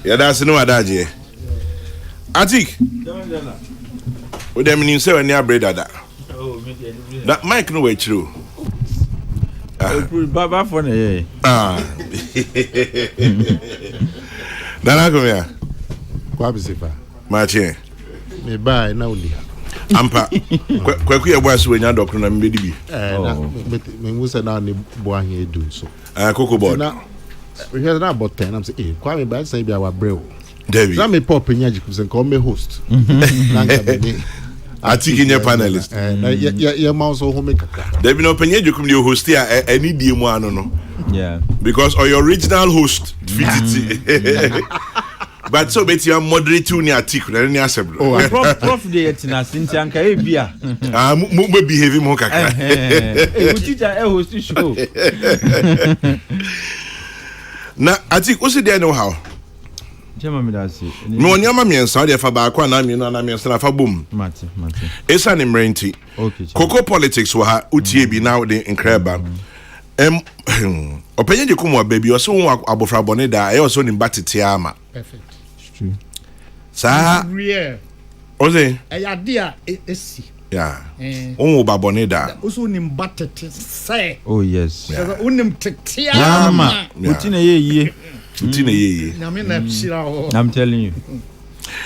Yeah, that's no adaje. Atik. We dem nim say when you bread that. That mic no way true. Baba for ne. Nana come here. Kwa bisifa. Mache. Me buy na uli. Ampa. Kwaku ye boy so nya dokro na mbedi bi. Na me musa na ne bo ahe edu so. Cocoa board. Na we hear na about 10 I'm say kwa me buy say bi our brew. David. Na me pop nya jiku say come host. Na nga be Atik in your panelist. Ya ma so ho me kaka. David no penye jukum the host here any die mu ano no. Yeah. Because or your original host fit but so bet you moderate to ni Atik na ni asem. Oh, prof dey etina sinti anka e bia. Mo behave mo kaka. We teacher host show. Na Atik, what's there know how? Chema me da see. Me onyama miensa de fa ba kwa na mi no na miensa na fa bom. Mate. Esa ni mrenti. Okay. Cocoa politics wa ha utie bi now the incredible. Openye de kumo baby o so abofra bone da e o so ni batete ama. Perfect. It's true. Sa Real. Oze. Dia esi. Yeah. Onwo ba bone da. Oso ni batete say. Oh yes. So unim tete ama. Uti na ye. Na me na psira ho. I'm telling you.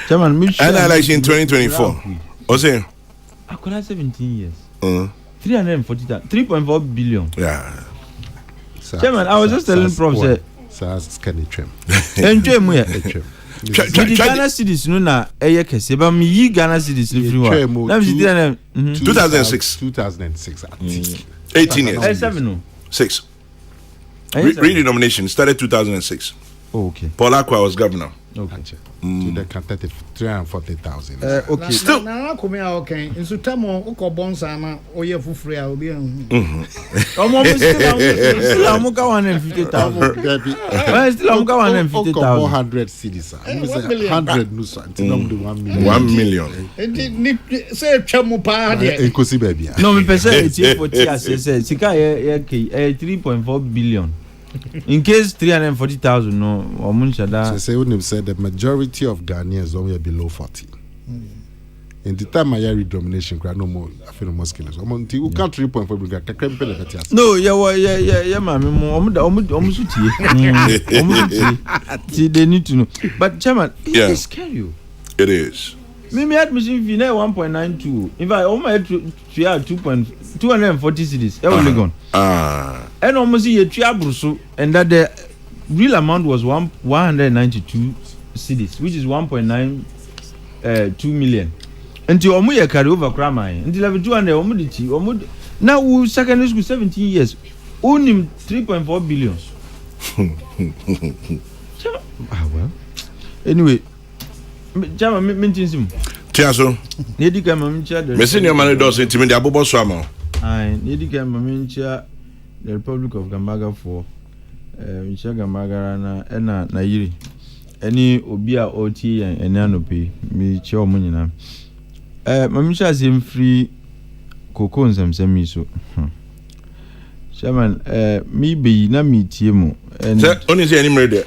Chairman, and election 2024. Oze. Akola 17 years. 3.4 billion. Yeah. Chairman, I was just telling Prof say scan trim. Enjoy mo ya. Ghana cities no na eye kese ba mi yi Ghana cities ni free wa. Na mi 2006 18 years. 7 no. 6. Redenomination started 2006. Oh, okay. Paul Akwa was governor. Okay. To the contested 340,000. Okay. Still na come here okay. Inso tamo ukobonsa na oye fufure a obi Omo still amuka 150,000. Still amuka 150,000. 400 cedis. 100 no so until 1 million. 1 million. Ni say twemu pa de. Enkosi baby. No, me pese etie 40 asese. Sika ye 3.4 billion. In case 340,000 no so say when said the majority of Ghanaians don't below 40. In the time I read domination no more I feel no more skillers. You can't 3.4 no yeah mama omu sutie they need to know but chairman it scare you. It is. Me admission fee na 1.92. In fact, omo 240 cedis. E will gone. And almost ye triabruso and that the real amount was 192 cedis, which is 1.92 million. Until omo ye carry over cramai. Until level 200 omo diti omo now we secondary school 17 years. Own 3.4 billion. Well. Anyway, Jama mention him. Tiaso. Nedi ka mamcha the. Me senior man does intimidate abobo so ama. Ai, nedi ka mamcha the Republic of Gambaga for Micha Gambaga na yiri. Any obi a oti en anope mi che omo nyina. Mamcha sem free Kokrokoo nsem so. Chairman, me be na me tie mo. Sir, only say any murder.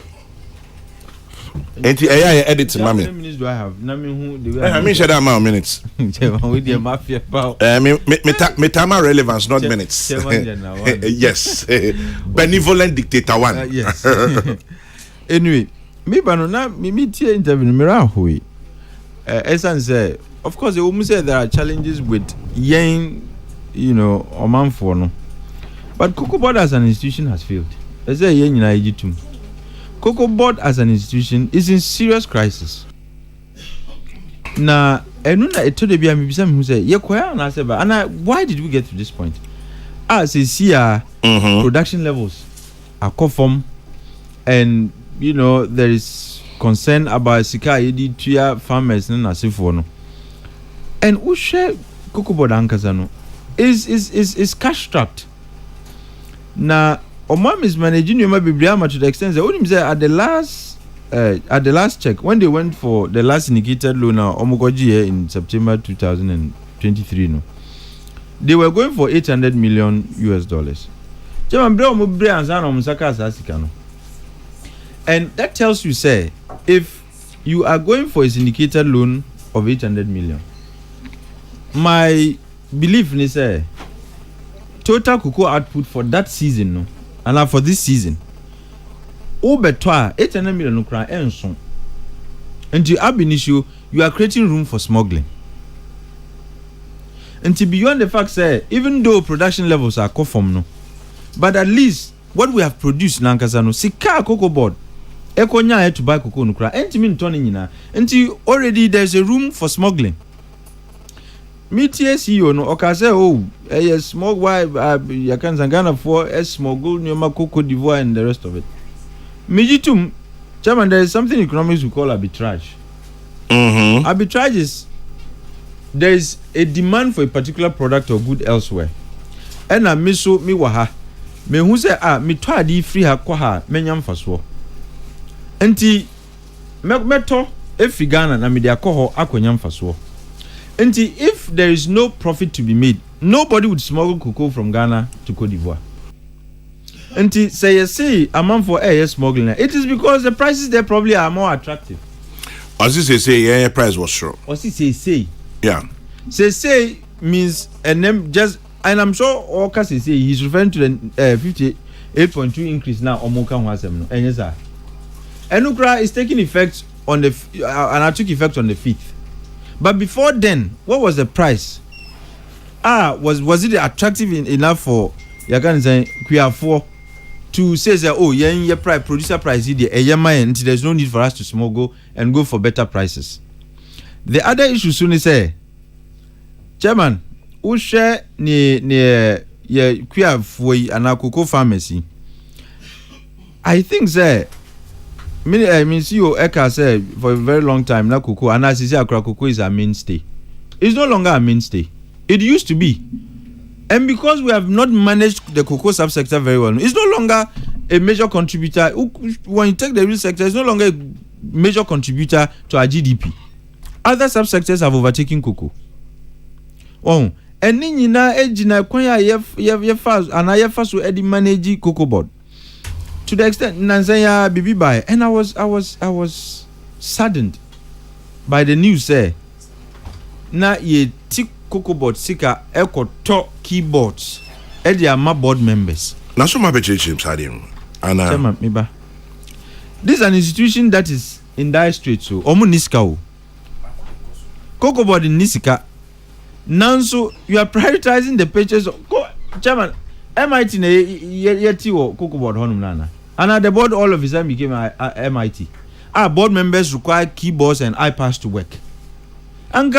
Enti AI edit mami. How many minutes do I have? Na me who the I mean share that amount of minutes. Chairman with the mafia power. Me time relevance not minutes. Yes. Benevolent dictator one. Yes. Anyway, me banana me tie interview me ra hoy. Esan say of course they almost say there are challenges with yen omanfo no. But Cocoa Board as an institution has failed. I say yen nyina ejitum. Cocoa Board as an institution is in serious crisis. Na enuna eto de bia me bisa me hu say ye kwaya na say ba ana why did we get to this point? Say see production levels are conform and there is concern about sika yedi tua farmers na asefo no. And we share Cocoa Board ankasa no is cash strapped. Na Omam is managing your bibliama to the extent that only say at the last check when they went for the last indicated loan Omogoji in September 2023 no they were going for $800 million. Chairman bre omo bre ansa na omusaka asasika no And that tells you, say, if you are going for a syndicated loan of 800 million, my belief is say total cocoa output for that season, no, and for this season, over 800 million no cry and so. And to ab initio, you are creating room for smuggling. And to beyond the fact, say, even though production levels are conform, no, but at least what we have produced, Nankasano, sika cocoa board, ekonya to buy cocoa no cry, and to mean turning in, and already there's a room for smuggling. Me CEO no oka say oh small why you can Ghana for smuggle Nyoma Cocoa d'Ivoire and the rest of it. Mijitum, Chairman, there is something economics we call arbitrage. Arbitrage is there is a demand for a particular product or good elsewhere. And I miso mi waha. Me who say mi to adi free ha kwa ha menyam faso. Enti meto efi Ghana na mi de akoho akonyam faso. Enti if there is no profit to be made, nobody would smuggle cocoa from Ghana to Cote d'Ivoire. Enti say amount for air smuggling. It is because the prices there probably are more attractive. As you say, yeah, price was sure. Or say. Yeah. Say means and then just and I'm sure Oka say he's referring to the 58.2 increase now Omoka Wasem no. And yes sir. Enukra is taking effect on the and I took effect on the 5th. But before then, what was the price? Was it attractive enough for you can say Q4 to say that oh yeah price producer price until there's no need for us to smuggle and go for better prices. The other issue soon is say Chairman, who share ne Q4 and cocoa pharmacy. I think say I mean CEO Eka said for a very long time now cocoa and as you say cocoa is a mainstay. It's no longer a mainstay. It used to be. And because we have not managed the cocoa subsector very well, it's no longer a major contributor. When you take the real sector, it's no longer a major contributor to our GDP. Other subsectors have overtaken cocoa. Oh, and nina ejina kwanya yefas and yefaso edi manage cocoa board. To the extent Nanzanya Bibi by and I was saddened by the news say na ye tick cocoa board sika eko top keyboards edi ama board members. Na so ma beche chim and Chairman Miba. This is an institution that is in dire straits so omu niska o. Cocoa board in Nisika. Now so you are prioritizing the purchase of Chairman MIT ne yeti wo cocoa board honum nana. And at the board all of his time became MIT. Our board members require keyboards and iPads to work. And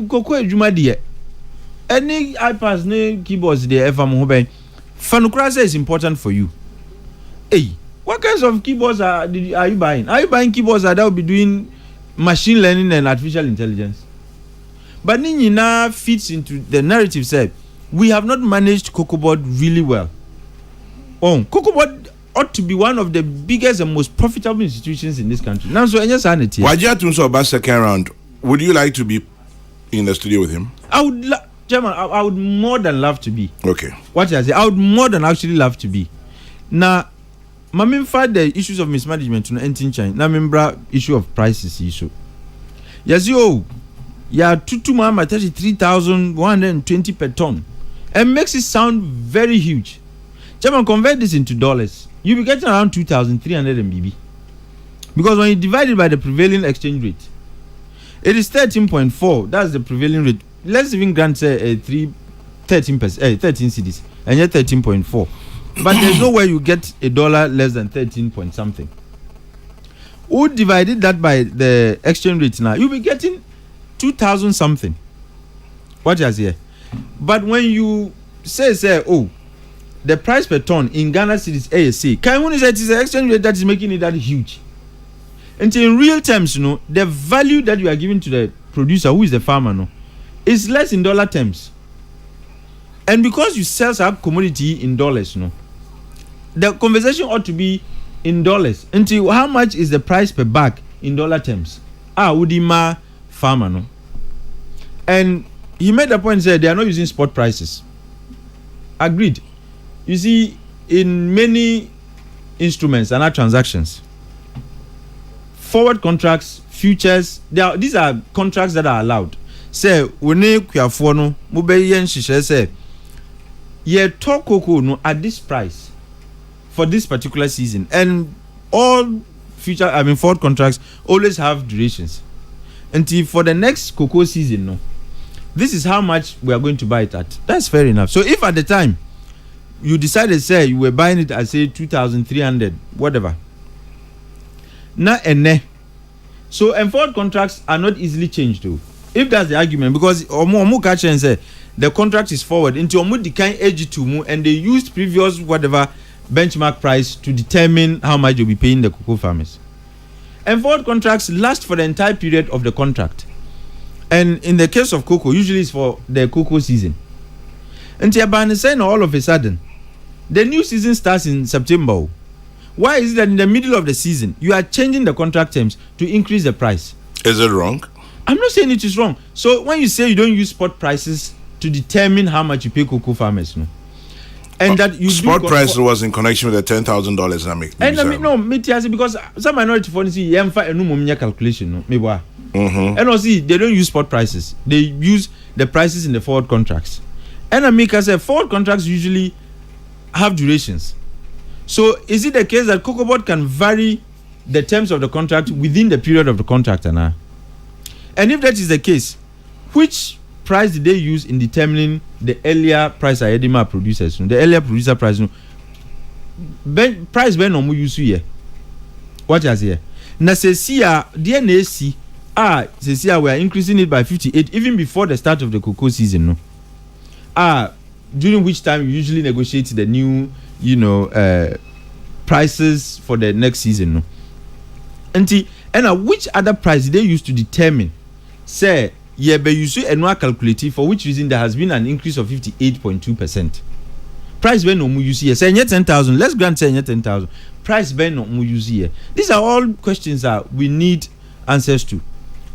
cocoa juma die. Any iPads ne keyboards there ever mo ben. Fanukrasa is important for you. Hey, what kinds of keyboards are you buying? Are you buying keyboards that will be doing machine learning and artificial intelligence? But Nina fits into the narrative said we have not managed Cocoa Board really well. Cocoa Board ought to be one of the biggest and most profitable institutions in this country. Now, so any sanity. Wajia about second round. Would you like to be in the studio with him? Chairman, I would more than love to be. Okay. What I say, I would more than actually love to be. Now, Mamin fight the issues of mismanagement to anything change. Now, remember issue of prices issue. Yes, yeah, 33,120 per ton. And makes it sound very huge. Chairman, convert this into dollars. You'll be getting around 2,300 MBB. Because when you divide it by the prevailing exchange rate, it is 13.4. That's the prevailing rate. Let's even grant 13 cedis, and yet 13.4. But there's no way you get a dollar less than 13 point something. Who divided that by the exchange rate now? You'll be getting 2,000 something. What is here? But when you say, the price per ton in Ghana cedis ASC, can you say it is the exchange rate that is making it that huge? And in real terms, the value that you are giving to the producer, who is the farmer, is less in dollar terms. And because you sell some commodity in dollars, the conversation ought to be in dollars. Until how much is the price per bag in dollar terms? Udima farmer, And he made the point said they are not using spot prices. Agreed. You see, in many instruments and transactions, forward contracts, futures, these are contracts that are allowed. Say, when you kuafo no, mube yen shishe say, ye talk cocoa no at this price for this particular season, and all forward contracts always have durations. Until for the next cocoa season, no, this is how much we are going to buy it at. That's fair enough. So if at the time you decided, say, you were buying it at say 2,300, whatever. Na ene. So and forward contracts are not easily changed though. If that's the argument, because omu catch and say the contract is forward into omu decline age to mu, and they used previous whatever benchmark price to determine how much you'll be paying the cocoa farmers. And forward contracts last for the entire period of the contract. And in the case of cocoa, usually it's for the cocoa season. And Tiabani saying all of a sudden, the new season starts in September. Why is it that in the middle of the season, you are changing the contract terms to increase the price? Is it wrong? I'm not saying it is wrong. So when you say you don't use spot prices to determine how much you pay cocoa farmers, no? And that you spot price was in connection with the $10,000 I make. And I mean, no, because some minority funds see calculation, no, maybe. And also, they don't use spot prices. They use the prices in the forward contracts. And I make us say forward contracts usually have durations. So is it the case that Cocoa Board can vary the terms of the contract within the period of the contract? And if that is the case, which price did they use in determining the earlier price Ayedima producers? The earlier producer price, price ben no use here. What is here? Na sesia DNAC sesia we are increasing it by 58 even before the start of the cocoa season, no. During which time you usually negotiate the new, prices for the next season, no. And which other price did they use to determine? Say, but you see annual calculative for which reason there has been an increase of 58.2%. Price when no mu use here. Say 10,000. Let's grant say 10,000. Price when no mu use here. These are all questions that we need answers to.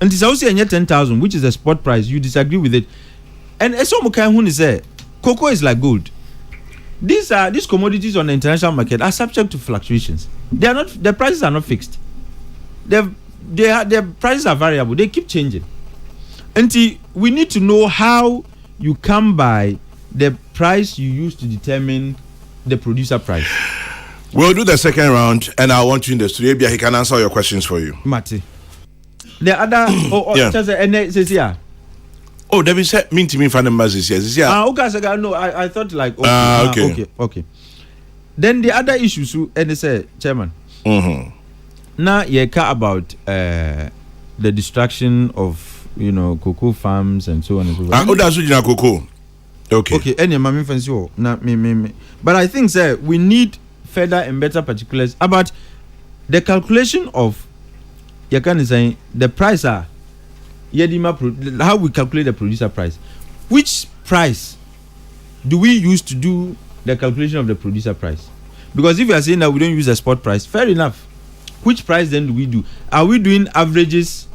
And this also 10,000, which is a spot price. You disagree with it. And as some can say, cocoa is like gold. These commodities on the international market are subject to fluctuations. The prices are not fixed. Their prices are variable. They keep changing. And we need to know how you come by the price you use to determine the producer price. We'll do the second round, and I want you in the studio. Maybe he can answer your questions for you. Mati. The other, Oh, there is mean to me for the masses. Yes, yeah. Okay, no, I thought like okay. Then the other issues, and they say, Chairman. Now you care about the destruction of cocoa farms and so on and so forth. Oh, that's what cocoa. Okay. Any mammy fancy not me. But I think, sir, we need further and better particulars about the calculation of the price how we calculate the producer price. Which price do we use to do the calculation of the producer price? Because if you are saying that we don't use a spot price, fair enough. Which price then do we do? Are we doing averages?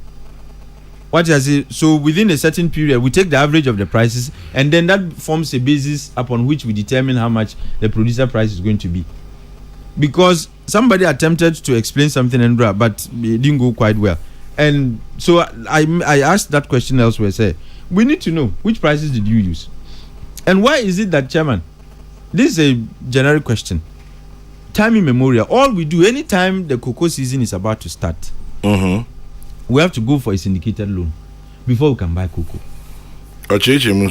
What I say? So within a certain period, we take the average of the prices, and then that forms a basis upon which we determine how much the producer price is going to be. Because somebody attempted to explain something, but it didn't go quite well. And so I asked that question elsewhere. Say, we need to know which prices did you use, and why is it that, Chairman? This is a generic question. Time immemorial, all we do anytime the cocoa season is about to start, we have to go for a syndicated loan before we can buy cocoa. Chairman,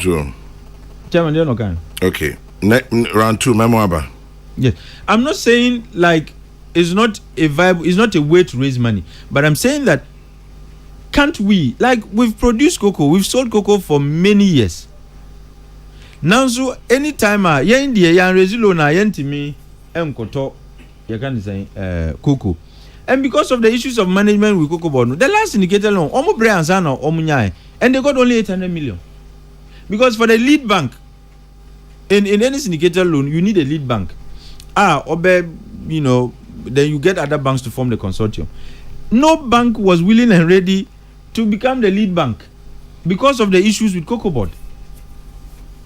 you know, okay. Round 2, Memoaba. Yes, I'm not saying like it's not a way to raise money, but I'm saying that can't we, like, we've produced cocoa, we've sold cocoa for many years. Now, so anytime India raise loan me koto you can say cocoa, and because of the issues of management with Cocoa Board, the last indicator loan and they got only 800 million, because for the lead bank in any syndicated loan you need a lead bank. Then you get other banks to form the consortium. No bank was willing and ready to become the lead bank because of the issues with Cocoa Board.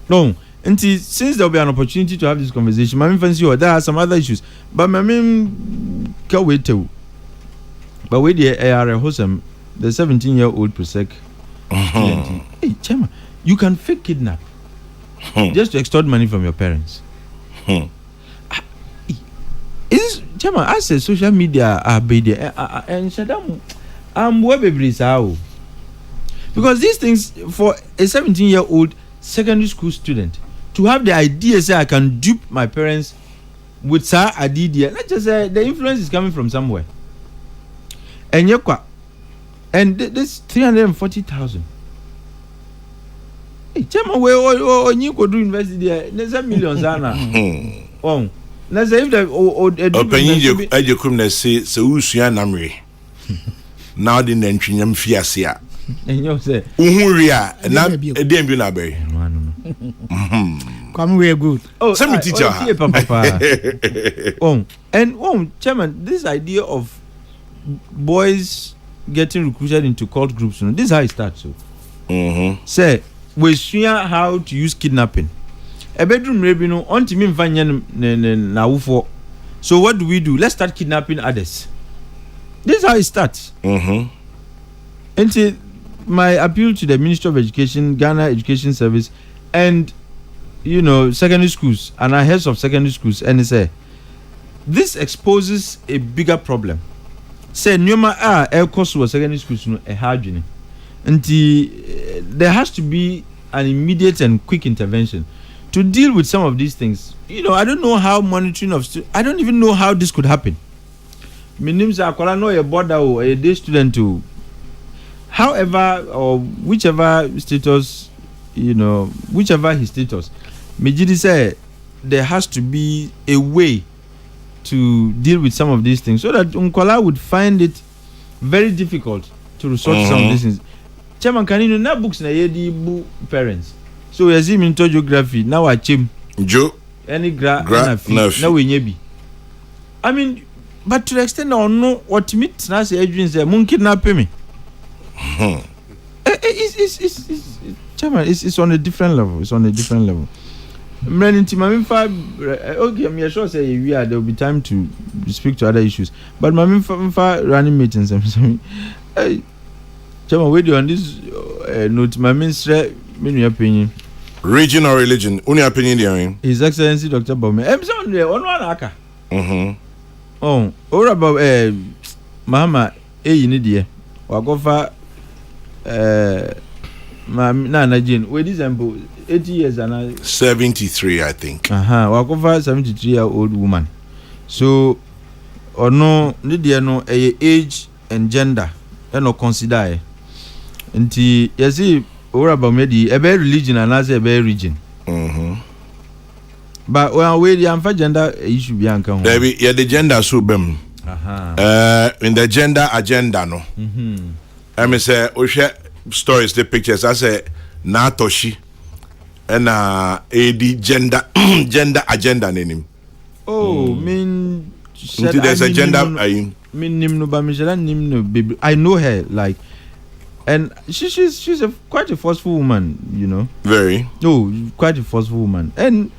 No. And since there will be an opportunity to have this conversation, there are some other issues. But can't wait to. But with the AR Hosam, the 17-year-old Prosec. Hey, Chairman, you can fake kidnap just to extort money from your parents. Is Chairman, I say social media are bad and Shaddam because these things for a 17-year-old secondary school student to have the idea say I can dupe my parents with Sir Adidia, not just the influence is coming from somewhere. And this 340,000. Hey, Chairman, we you could do university there. There's a million sana. Oh, let's say if the Open say so Usuan Namri. Now the Nentrium Fiasia. And you say, Uhuria, and not a Dembuna Bay. Come we are good. Oh, some teacher. Chairman, this idea of boys getting recruited into cult groups, this is how it starts. So, say we share how to use kidnapping. A bedroom rabino on to me na. So what do? Let's start kidnapping others. This is how it starts. And my appeal to the Ministry of Education, Ghana Education Service, and secondary schools and our heads of secondary schools, and say this exposes a bigger problem. Say Nyoma air course was secondary schools a hard journey. And there has to be an immediate and quick intervention to deal with some of these things. I don't know how monitoring of I don't even know how this could happen. My name is Akola, no a border or a day student too. However, or whichever status, whichever his status, Mejidi said there has to be a way to deal with some of these things so that Unkola would find it very difficult to resort to some of these things. Chairman, can you know books na yedi bu parents? So we see in geography now I chim Joe any gra now we nyebi. I mean, but to the extent I know what meet na say Adrian say mun kidnap me. It's Chairman, it's on a different level. It's on a different level. Okay, I'm sure say there will be time to speak to other issues. But running meetings. Hey, Chairman, wait on this note. My opinion. Region or religion? Only opinion there. His Excellency Dr. Baume. I'm sorry, on one aka. Oh, or about Mama, you need here. Wagofa Nana Jane, wait, example, 80 years and 73, I think. Wagofa 73-year-old woman. So, or no, need no age and gender, and no consider. And you see, or about maybe a better religion and as a better region. But when we the gender issue, Bianca, baby, yeah, the gender so bem. In the gender agenda, no. I mean, say, we share stories, the pictures. I say, Natoshi, and AD gender agenda name. Oh, mean, there's a gender. I know her like, and she's quite a forceful woman, Very. Oh, quite a forceful woman, and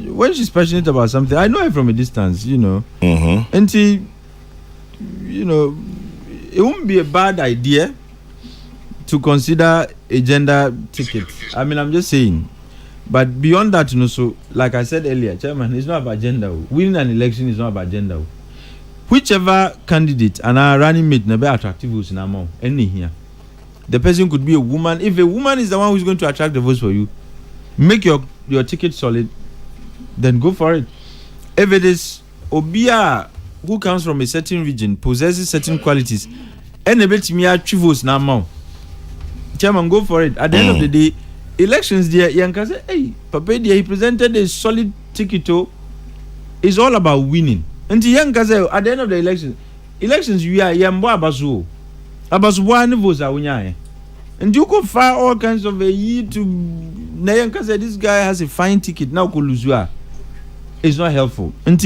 when she's passionate about something, I know her from a distance, and she, it won't be a bad idea to consider a gender ticket. I mean, I'm just saying. But beyond that, so like I said earlier, Chairman, it's not about gender. Winning an election is not about gender. Whichever candidate and our running mate never attractive votes in amount any here. The person could be a woman. If a woman is the one who's going to attract the votes for you, make your ticket solid, then go for it. If it is Obia who comes from a certain region, possesses certain qualities, and able to me achieve votes now, Chairman, go for it. At the end of the day, elections there, Yanka say, hey, Papa, he presented a solid ticket. It's all about winning. And Yanka say, at the end of the elections, you are Yambo Abasu. Abasu one votes are winning. And you could fire all kinds of a year to Nayanka say, this guy has a fine ticket. Now, Kuluzua. It's not helpful. And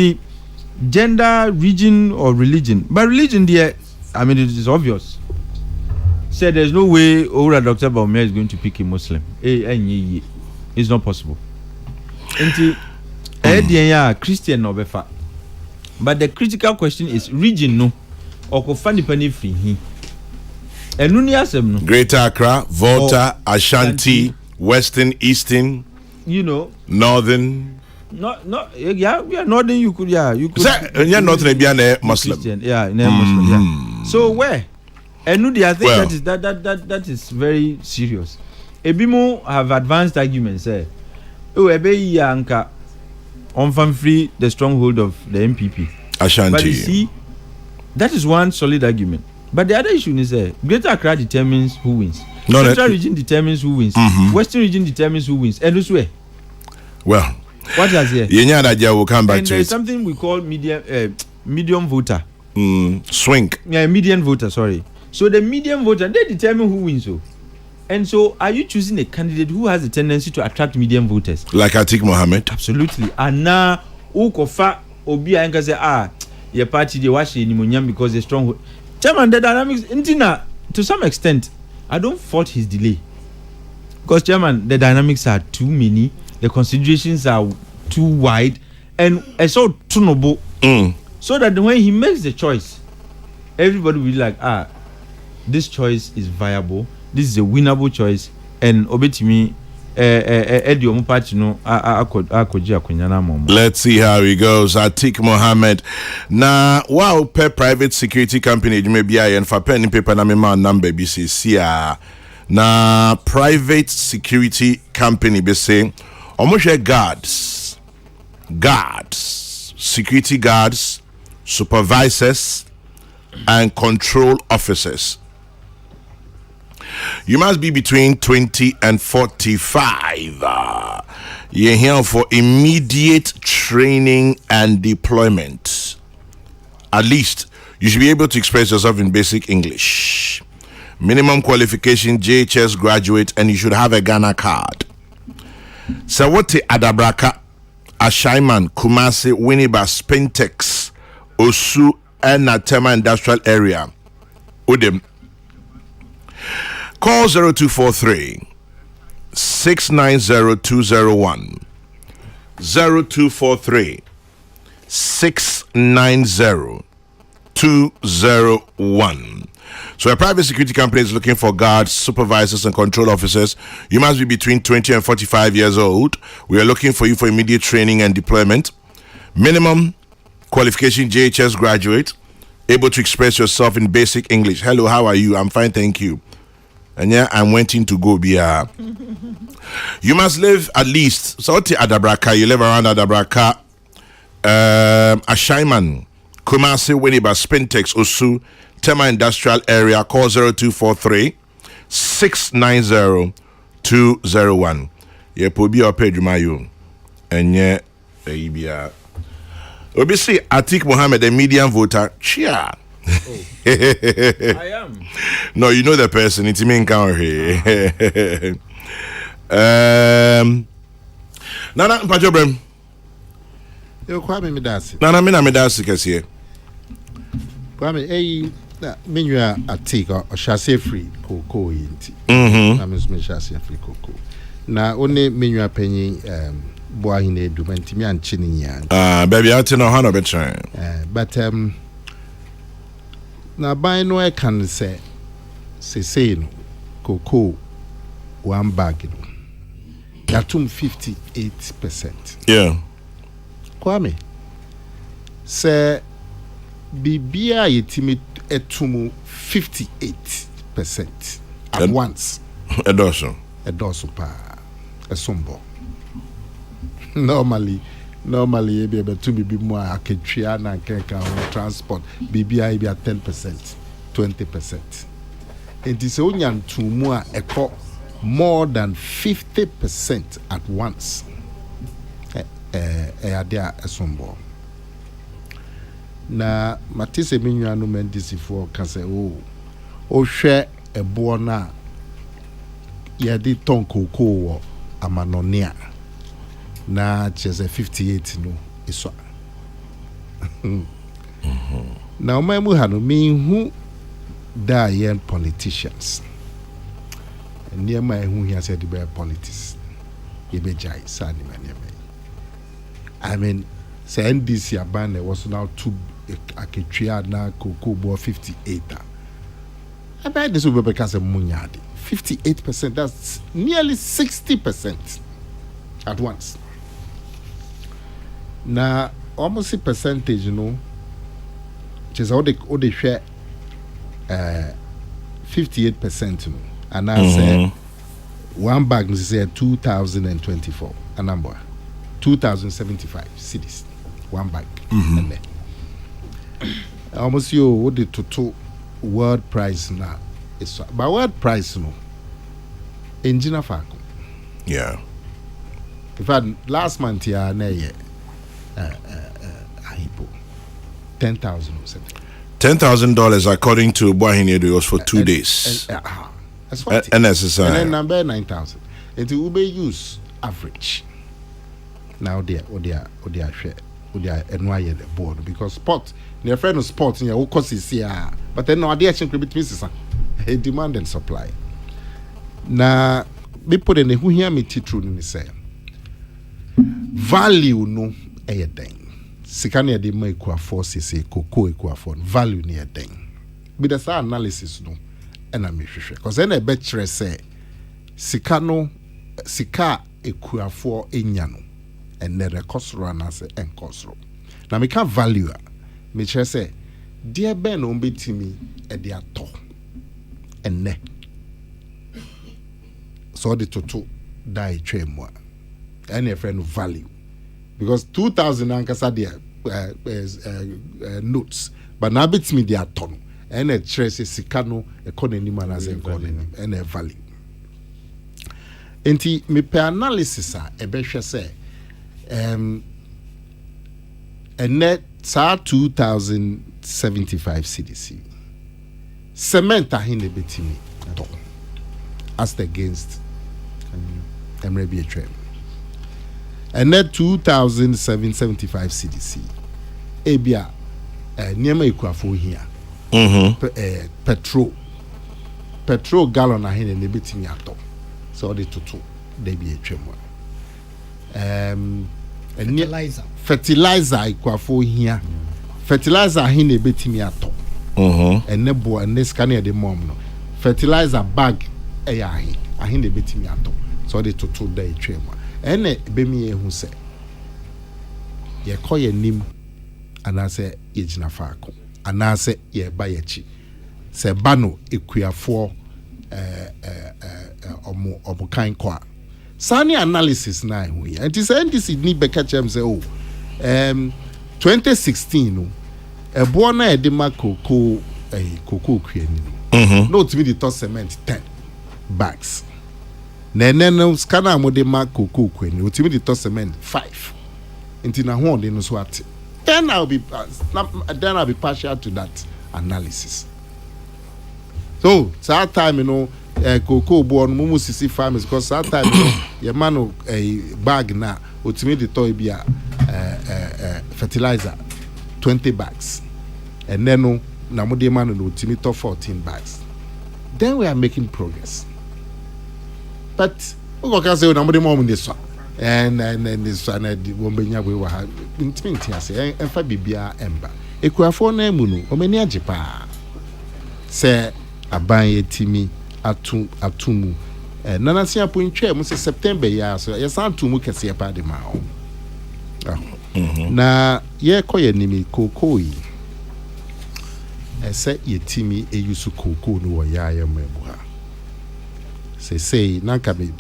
gender, region, or religion. But religion, there, I mean, it is obvious. Said there's no way Ora Dr. Baume is going to pick a Muslim. It's not possible. And Christian no befa. But the critical question is region no. ɔkɔfa nipa ne firi hi ɛnu ni asɛm no Greater Accra, Volta, Ashanti, Western, Eastern, you know Northern. Yeah, northern you could Say, you're not going to be a Muslim. Christian, Muslim, yeah. So where ɛnu I think that is very serious. Ebimu have advanced arguments ebe yi anka on free the stronghold of the MPP. Ashanti. But you see, that is one solid argument. But the other issue is Greater Accra determines who wins. Central region determines who wins. Western region determines who wins. And who's where? Well, what is here? Yenya will come back and to there it. is something we call medium voter. Swing. Yeah, median voter. Sorry. So the median voter, they determine who wins. And so, are you choosing a candidate who has a tendency to attract median voters? Like Atik Mohammed? Absolutely. And now, Ukofa Obi Anka say, your party they wash in because they're strong. Chairman, the dynamics, to some extent, I don't fault his delay. Because, Chairman, the dynamics are too many, the considerations are too wide, and it's so tunable. So that when he makes the choice, everybody will be like, this choice is viable. This is a winnable choice, and obetimi Eddie Omupachino akoji akunyana mom. Let's see how it goes. Atik Mohammed. Now, wow, per private security company, you may be and for pen paper na me number BCC. Na private security company be say, almost guards, security guards, supervisors, and control officers. You must be between 20 and 45. You're here for immediate training and deployment. At least, you should be able to express yourself in basic English. Minimum qualification, JHS graduate, and you should have a Ghana card. Sawoti Adabraka, Ashaiman, Kumasi, Winneba, Spintex, Osu, and Natema Industrial Area. Udem. Call 0243 690 201. 0243 690 201. So a private security company is looking for guards, supervisors, and control officers. You must be between 20 and 45 years old. We are looking for you for immediate training and deployment. Minimum qualification, JHS graduate, able to express yourself in basic English. Hello, how are you? I'm fine, thank you. And yeah, I'm waiting to go be You must live at least Adabraka. You live around Adabraka, Ashaiman, Kumasi, Winneba, Spintex, Osu, Tema Industrial Area. Call 0243 690 201. Yeah, Pobi or Pedro and yeah, Abia. Obviously, Atik Mohammed, the median voter. Chia. I am. No, you know the person. It's me encounter here. Nana Pajobrem. You Kwame Medasi. Nana Mina Medasi Kasia. Kwame, menu Atik or Shase free Kokrokoo yinti. I'm Shase free Kokrokoo. Na only menu penny boy in a dumenti me and chinny yan. Baby, I tell no how to try. But now by no I can say no Kokrokoo one bag yatum 58%. Yeah. Kwame say bibia yetimi etumu 58% at once. Edoso Pa esombo. Normally you be able to be more aketria na kenka transport bibia be at 10%, 20%. It is only antumu a echo more than 50% at once. There esombo. Na matise minwa no mendisifo kan say o hwe ebo na ye di ton Kokrokoo amanonia na chese 58 no iso na omamu ha no minhu da yen politicians niema ehu hia said the politics ye be jai sani mane I mean say NDC aban there was now aketria na cocoa bo 58. I bet this will be because of munyadi. 58%, that's nearly 60% at once. Now, almost a percentage, you know, which is all they share 58%, you know, and I say one bag is 2024, a number 2075 cities, one bag, and then almost you what the total world price now is, but world price, you know, engine of yeah. In fact, last month here, $10,000 according to Boahinedo was for 2 days. That's what. And necessary. And then number 9,000. And it will be use average. Now they share. NY the board because sport. Their friend of sport in your course is here, but then no idea between a demand and supply. Now, me put in the who hear me true in say value no a thing. Sikania de ma equal force say cocoa equal for value near thing. But that's our analysis no and I'm sure because then a better say sika equal for enyano and then the cost run as and cost row. Now me can value me say dear Ben on bit me at the ato and ne so the total die train more any friend value because 2,000 ankasa there notes but now bit me the aton and a trace sikano economy man as economy and a value enti me per analysis e be hwe say and net 2,075 CDC cement ahine betimi as against Emrebi Trem and net 2,775 CDC ebia niema ekwafo here petrol gallon ahine ne betimi ato so the total they be a trem fertilizer ekwafo here fertilizer ahine betimi ato enebo and this can the mom no fertilizer bag ahine betimi ato so the total day twem ene be mi ehu se ye koye nim anase ye gina faako anase ye ba ye chi se bano ekuafo omo kan kwa sani analysis na ehu ya it is NDC ni be catch am say 2016 no ebo na e de makoko cocoa kwani no to me the top cement 10 bags no scanner mo de makoko kwani o to me the top cement 5 into na ho de no so at then I'll be partial to that analysis so that time you know cocoa born mumu sisi farmers because that time you know your man a bag na o to me the toy be fertilizer 20 bags and then no na mo de man no to me to 14 bags then we are making progress but we can say na mo de mom this one and this one the wombenya we were intimate say enfa bibia emba ekuafo na emu no o mani agipa say aban yetimi atumu nana sia pontwa mu se September ya so ya san tumu kese pa de ma o na ye koye nimi cocoa yi ese yetimi eyusu cocoa no ya mabu ha say nanka be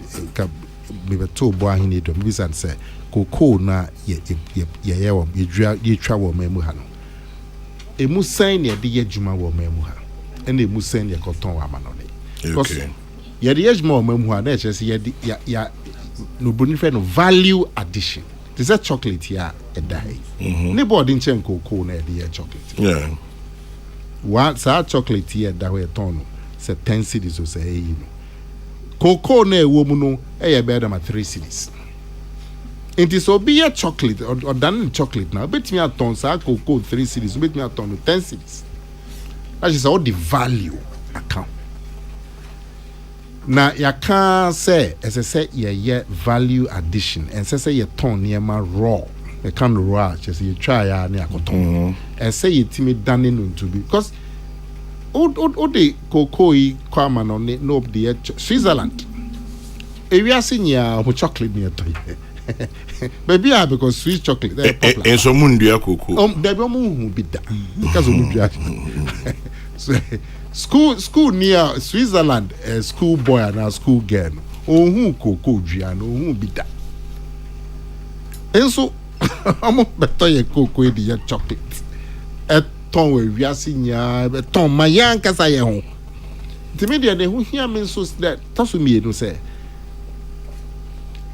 beto bo ahini do bi san say cocoa na ye wo ye twa wo mamu ha no emu san ne de ye djuma wo mamu ha ene emu san ne koton wa ma no ne okay ye de ye djuma wo mamu ha na e chese ye ya no boni fe no value addition this is chocolate ya e dai ne board in chen cocoa na de ye chocolate yeah what sa chocolate here that we ton say 10 cedis or say you know cocoa na ewo mu no e ye better than 3 cedis it is be a chocolate or done chocolate now bet me aton sa cocoa 3 cedis bet me aton 10 cedis that is all the value account na ya can say as I say ye value addition and say ye ton near raw a kind of rush as you try and say it timid done into be because all the cocoa common on it no the Switzerland. If you are senior chocolate near to baby, because Swiss chocolate and so mundia cocoa. Baby, will be that because of school near Switzerland, a school boy and a school girl. Oh, who cocoa Giano who be that. And so I'm better your cocoa the chocolate. A ton where we are senior, a ton my young Casaya home. The media they who hear me so that toss me no say.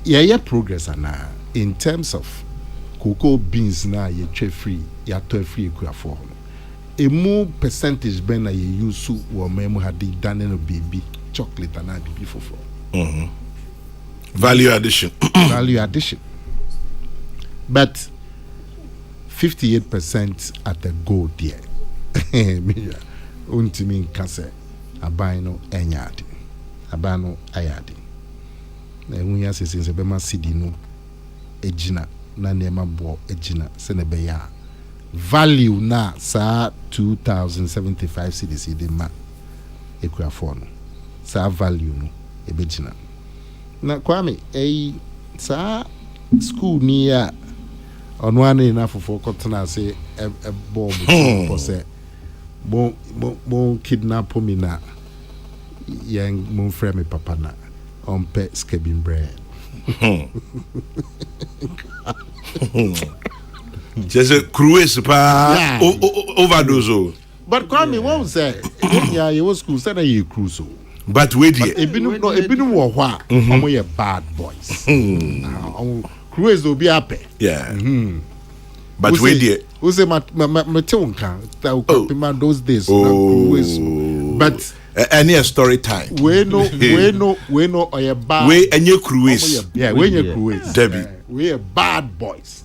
Yeah, progress now in terms of cocoa beans now you free, you are free for. A more percentage ben you use to or memo had done in a baby chocolate and I be for. Value addition. Value addition. But 58% at the goal there. Untimin kase abino enyadi. Abano ayadi. Na enwunya sese se bema sidi no ejina na nema bo ejina se ne be ya. Value na sa 2075 cedis de ma ekura no. Sa value no ebejina. Na kwame sa school near on one enough for cotton say a bomb for say bon kidnap me na young moon frame papa na on pet scabbing bread. Just a cruise pa overdose. But Kwame won't say yeah you was school said you cruise. But wait here. Ebinu wo hwa omo ye bad boys. Cruise will be happy. Yeah. But wait here. Who say my tonka that those days but any story time. We know or a bad we and your cruise. Yeah, when you cruise. Debbie. We are bad boys.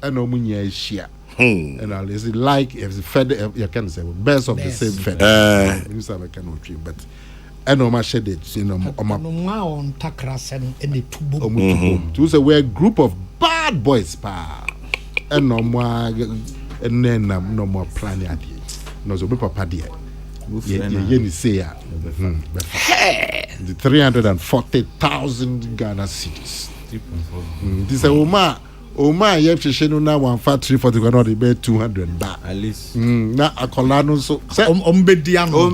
And no munya share. And all is like if the feather you can say best of the same feather. You say I cannot dream, but I know my shed it, you know, on Takrasen and the tubo. To say we're a group of bad boys, pa. And no more, and then no more planning at it. No, so papa dear. You say, the 340,000 Ghana cities. This is a woman. Oh my, you have to show now 1 fat 340 cannot be 200 baht at least. Na akolano so ombediano.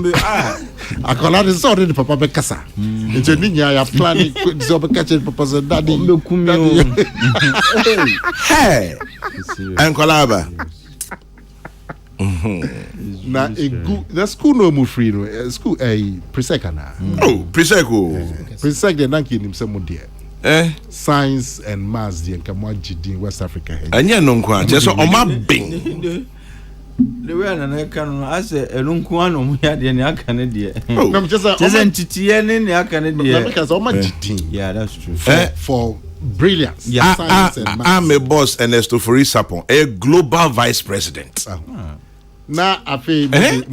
Akolano so already papa be kasa. Nje ninya ya planning so be catch papa so daddy. Hey. Ankolaba. Na the school no mu free no school presec na. Oh, presec. Presec de nanki nim se mo there. Science and maths the Nkamwaji in West Africa. And you know, just on my bing. The way I can, I say, a lunkuano, we had any Canadian. No, just entity and in the Canadian. Because all my GD. Yeah, that's true. For brilliance. Yeah, I'm a boss, Ernesto Sapon, a global vice president. Now I feel with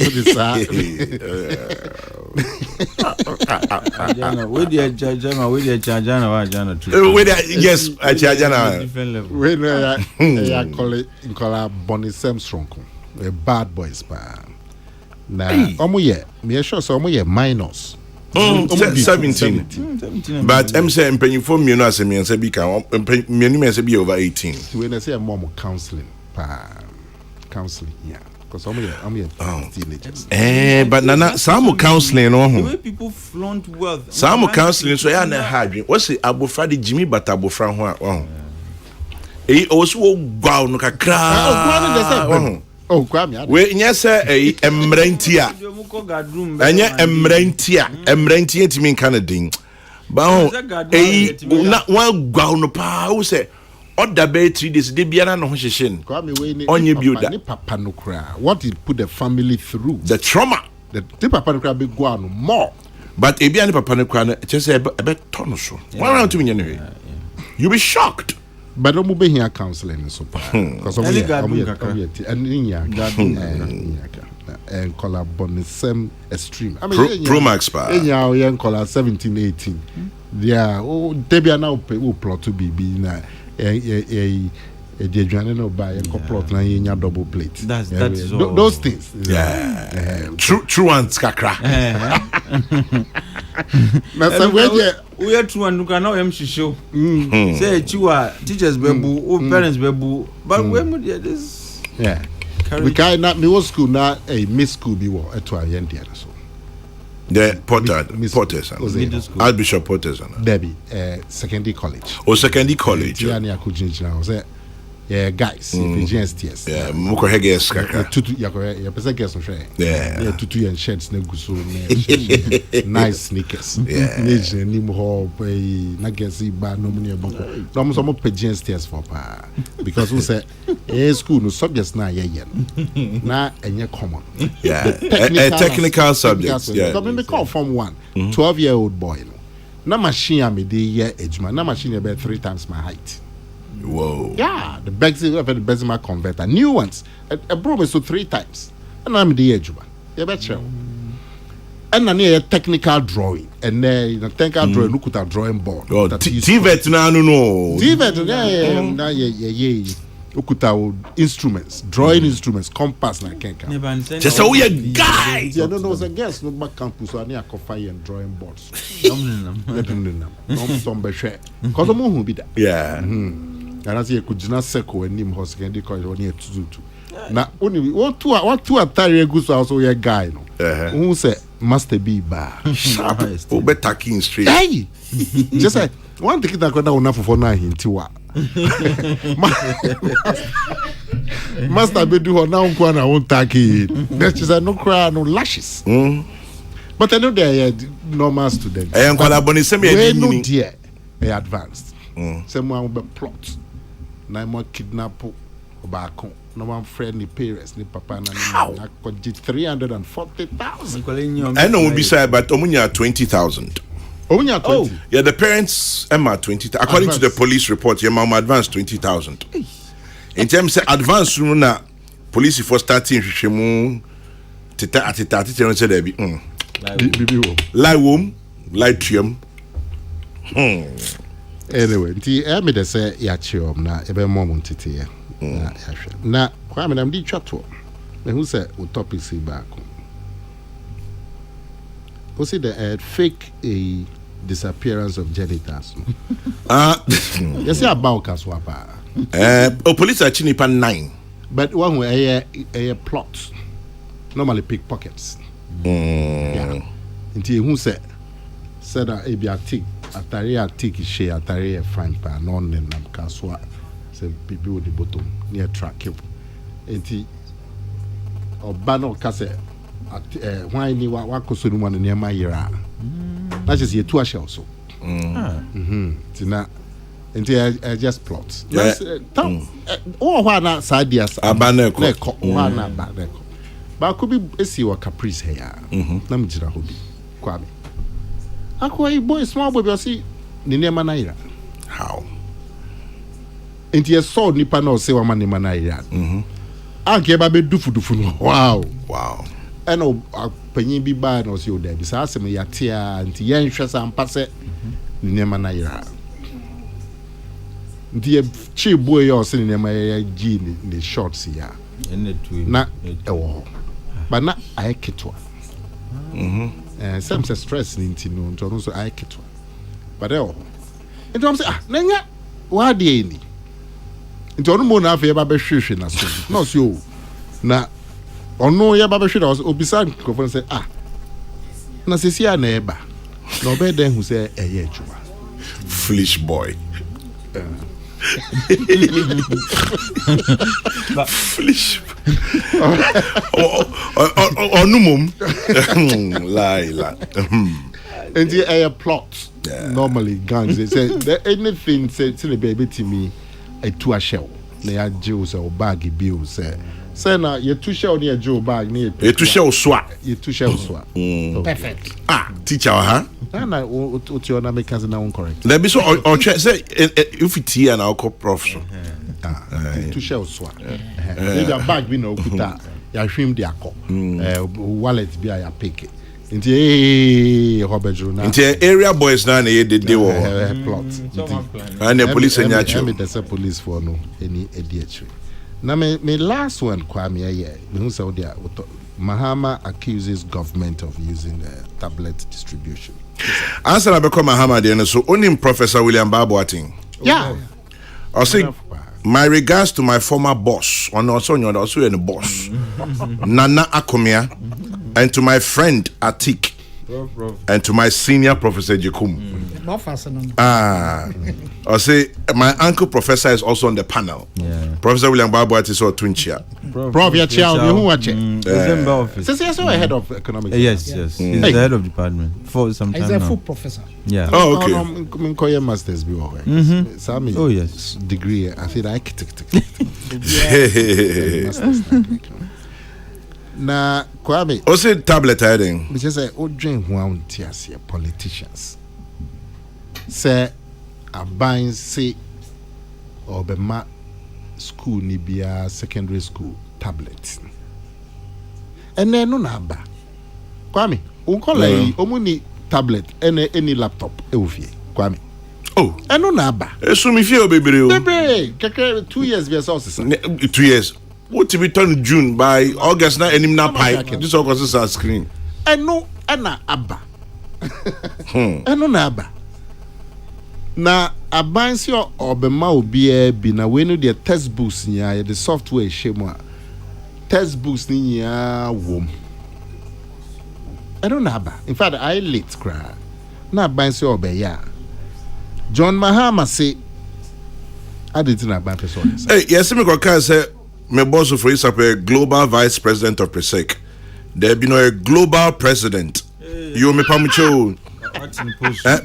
the Jajana, with the Jajana, yes, I Jajana. Different level. When I call it Bonnie Samstrong, a bad boys. Now, me sure so minors. 17. But I'm saying, penny for me, no, as a man, say, become be over 18. When I say a mom counseling, counseling, yeah. Because I'm here teenagers. But Nana, some counseling, the way people flaunt wealth. Some counseling, so I had what's it? Abu Fadi Jimmy, but Abu Fran. He also go no kakra. Oh, Kwame. We nyasa emrentia. Anya emrentia to mean Canadian. But na one go no pa who say other bay 3 days they be no hoshin. On your builder. Papa no cry. What he put the family through. The trauma. The papa no cry be go no more. But if you papa no cry just a bit ton so. One round to me anyway. You be shocked. But no be here counseling so far. Because I'm and color on the same extreme. I mean, Pro Max pa. Young color 17, 18. Yeah, oh, they be now plot to be na The adwane no buy a plot na yenya double plate. That is all. Those things. True and skakra. Na say we are true and you can now show. Say teachers bebu, parents bebu, but when this we can not me was school na miss school be wo eto ayende so. The Porters, middle school. Archbishop Porters, Debbie, secondary college. Oh, secondary college. Yeah, I could change now. Say, yeah, guys, GSTS. Yeah, Moko Heges Kaka. Tutu, yeah, person gets some share. Yeah, tutu and shirts, no guso, nice sneakers. Yeah, Nation, Nimo, Nagasi, bar, no money about. No, some of GSTS for pa because we say, school no subjects na yeah, na and you're common. Yeah, a technical subject. Yeah, so me call from 12-year-old boy. Na machine I made the year age man. Na machine about 3 times my height. Whoa. Yeah, the Bexima converter. New ones. A bro is so 3 times. And I'm the age man. You bet you. And I need a technical drawing. And then technical drawing, look at a drawing board. Oh, TVET na no. TVET, yeah. Ukuta instruments, drawing instruments, compass na kenka. Just a weird guy. Yeah, no, was a guest no back campus so I need a coffee and drawing boards. Some be share. Cause I'm who be that. Yeah. And as you could not circle and name house can because you need to do. Now only what two attire goes also a guy no. Who say master be bar. Sharp. Oh, be taking straight. Hey. Just say one ticket that got enough for 9 into what. Master be do her now I won't take it. That's just no cry, no lashes. But I know they are normal students. I am no dear they advanced. Someone will be plot. No more kidnap or back. No one friendly parents, ni papa and I got 340,000. I know will be sad, but Omunya 20,000. Only 20. Yeah, the parents Emma 20,000. According to the police report, your mom advanced 20,000. In terms of advance, police for starting Shemu Tita said there be lie womb, lie trium. Anyway, the me they say ya chiom na ebe mom tete ya. Na kwa me na mdi twato. Me who say o topic si back. We see the fake disappearance of genitals. You see about Kaswapa. Police are chinipa 9. But one way a plot. Normally pickpockets. Yeah. Until who said that a be a tick, a taria tick share, a taria fine pan on them Kaswa. Say people with the bottom near track. Until or banner cassette. Why ni wa kusuru mwana near my year. That's just 2 shells so. Tina until I just plot. Oh, why not side yes? Abaneko. Why not baneko? But could be a see what caprice here. Namjira hobby. Kwame. Aqua boy small boy see Nina Manaira. How? Until I saw Nipa no say one man in Manaira. I gave a bit dufu. Wow. And penny be bad or so there. Besides, me yatia and yen shas and pass it. Nema na ira. The cheap boy or sitting in my jean in the shorts here. Na but not I kitwa. Some say stress in Tino, and also I kitwa. But and Tom say, Nanya, why do you need? It's only more now for your baby shushing us. Not you. Na. No, ya baba should also obisa microphone say na sisi ya neighbor no be then who say juma foolish boy foolish onumum lie and the plot normally guns they say anything say the baby to me a 2 shell na ya juice or bag bill say na you 2 shell near Joe bag near you 2 shell swap you 2 shell swap perfect teacher huh na what you na make as na correct there be so or say if it here na call prof 2 shell swap your bag be no okuta ya hwim de akọ wallet be ya pick Inti hobejuru na. Inti area boys na they were plot. and the police and I yacho. mean the police for no any edietry. Now me last one Kwame here. Me who say there Mahama accuses government of using tablet distribution. Answer na become Mahama then so only Professor William Babuating. Yeah. I say my regards to my former boss, also the boss, Nana Akomia, and to my friend Atik, and to my senior Professor Jekum. I say my uncle Professor is also on the panel. Yeah. Professor William Babuat is our twin chair. Prof, who watch it? Since he's also head of economics. Yes. He's the head of department for some time He's now. a full professor. Yeah. Oh, okay. Koya masters be over. Oh, yes. Degree. I think I na Kwame. Also tablet heading. Because say Odren Juan Tiasia politicians. Say aban say Obema school Nibia secondary school tablets. And then no naba. Kwame, unkola omuni tablet any laptop ewufie. Kwame. Oh. And no naba. So me feel baby. Baby, 2 years be sources. 2 years. What to be turned June by August na enim na pipe. This August is our screen. And no ana aba. And no naba. Na abansi obema obi bi na we no the textbooks nya the software shemu a textbooks ni nya wom. I don't know. In fact, I late cry. Na abansi obeya. John Mahama say I didn't know about person. Hey, yes, me go say my boss for is a global vice president of PRESEC. There be no a global president. You me pamucho.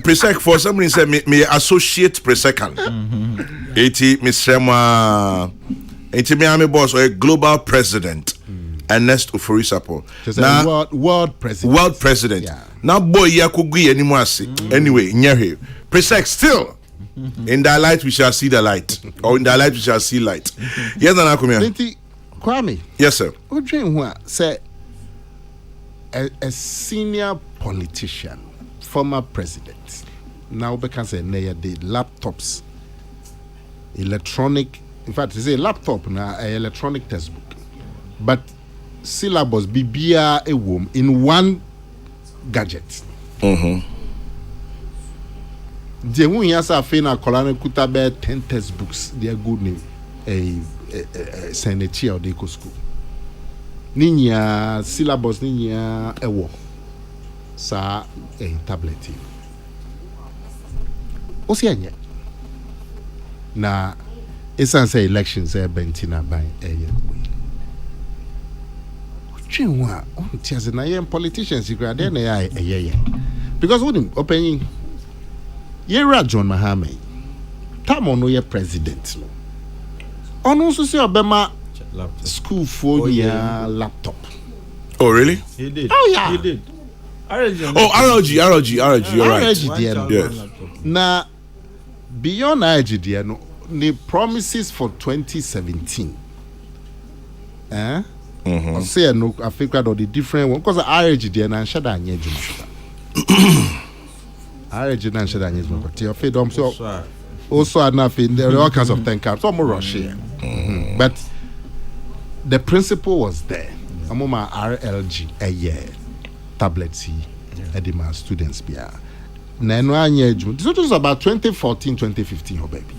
PRESEC for somebody say me associate PRESECan. Eti Mr. Eti me am boss or a global president. Ernest Uforisapo. Now world president. World president. Yeah. Now boy ya kugui anymore anyway, nyehe. PRESEC still. In the light we shall see the light. Or in the light we shall see light. Yes, Nana Kumia. Kwame. Yes, sir. Odren Juan say a senior politician, former president, now because say near the laptops, electronic. In fact, it's a laptop now, an electronic textbook, but syllabus be a womb in one gadget. The one yasa fena kolane kuta be 10 textbooks. They are good name a senator of the eco school. Ninya syllabus ninya ewo sa a tablet. Osianye na esan say elections e bentina ban Chinwa on tiaze na yen politicians you grade na ya because what him opening Yera John Mahama Tamo no ye president no ono so say obema school phone ya laptop. Oh really? He did. Oh yeah. He did. RLG, you're right. Yes. Now beyond RLG no the promises for 2017 I say no Africa or the different one because RLG na shada anye juma RLG na shada anye juma but your freedom so also enough in there all kinds of things some rush here but the principle was there among RLG a year tablets edema students bia na no anye juma this was about 2014 2015 oh baby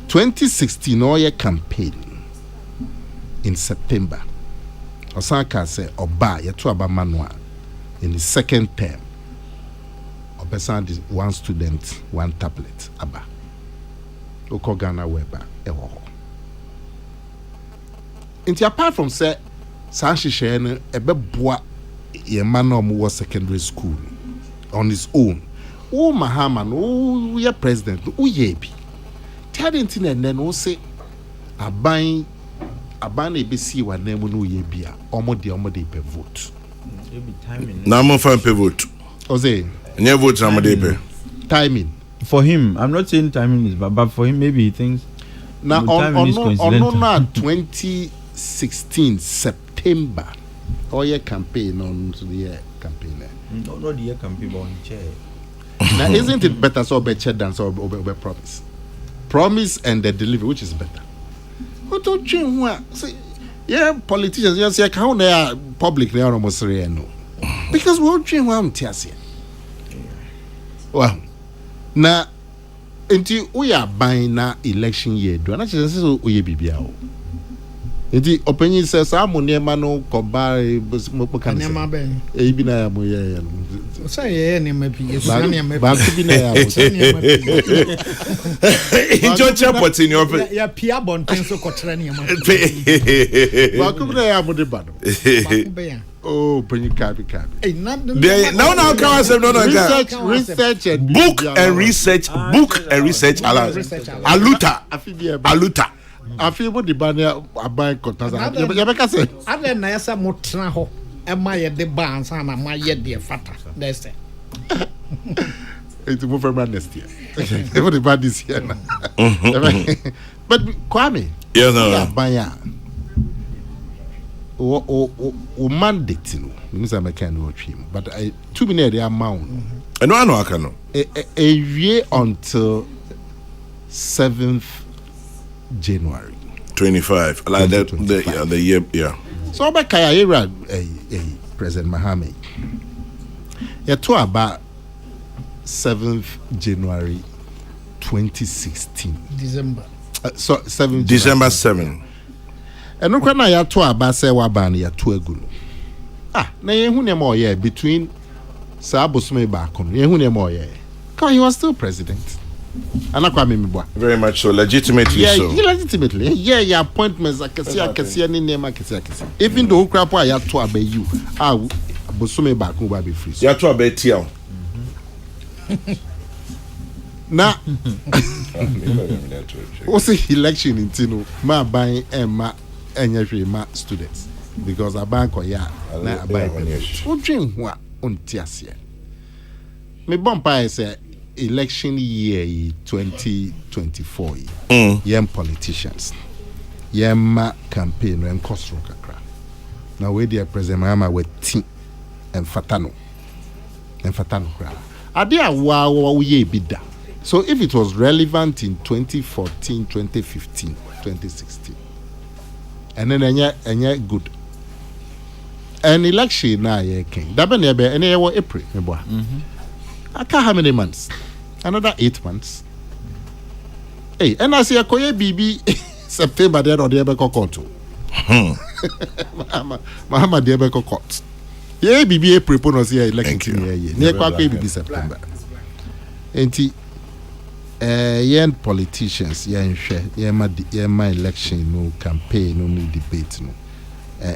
2016 all year campaign in September Osaka say oba yeto aba manual in the second term obesan one student one tablet aba oko Ghana weba ewo inti apart from say san hihye no ebeboa ye man no secondary school on his own o Mahama no ye president o ye bi tadenti na no say aban abana ebesi wa na mu no ye bia omode pe vote na mo fan pe vote oze nye vote na mo de pe timing for him. I'm not saying timing is bad, but for him maybe he thinks now timing is coincidental. on 2016 September all year campaign on to the campaigner. No, the campaign on chair. Now, isn't it better so be check than so be promise? Promise and the delivery, which is better? What don't you see? Yeah, politicians, you say, how they are public, they are almost no. Because what you want to say? Well, now, until we are buying na election year, do not just say we be biao. Inti opinion says I'm on your mano kobai mopokan. Nema ben. Ebina mo ye. Say ye ni me pi. Ba bina ya. Enjoy chapot in your ya pia bonten so kotre ni ma. Ba kubina ya mo de ba no. Ba kubia. Oh, penny cabi. Hey, now come on, say no. Research and book and research. Aluta. I feel what the banner buy contest. You say. Ade na yesa motra ho. E ma ye de ban san na ma ye de fata. That's it. It's move from next year. What the bad this year now. But Kwame. Yes, no. Banya. O mandate no. Means I can watch him. But I 2 minutes the amount. No, I can. A year until 7th January 25. Like that, the year, yeah. So about Kaya President Mahame. Yeah, to about 7th January 2016. December. So 7th December 7. And no kana ya to about say wa ban ya to agu no. Na ye hu ne mo ye between Sabosome back on. Ye hu ne mo ye. Cause he was still president. Very much so, legitimately so. Yeah, legitimately. Yeah, appointments akesi ni name akesi. Even though crap ya to abe you, Bosome back will be free. Ya to abe tiao. Na what's the election in Tino? Ma buying ma ma students because a bank or ya na buy. What dream what on tiasia? Me bompa say election year 2024 yem politicians yem campaign and Kokrokoo kakra now we dear President Mahama with team and fatano kra ade awa we bida. So if it was relevant in 2014 2015 2016 and then enya good an election na ye king that be April me boy. I can't how many months? Another 8 months. Hey, and I say a koye BB September there or the Ebeko court. Mahama the Ebeko court. Yeah, BB April ponos here election here. Near Kwakwe BB September. Enti yen politicians, yen share, yen my election, no campaign, no debate, no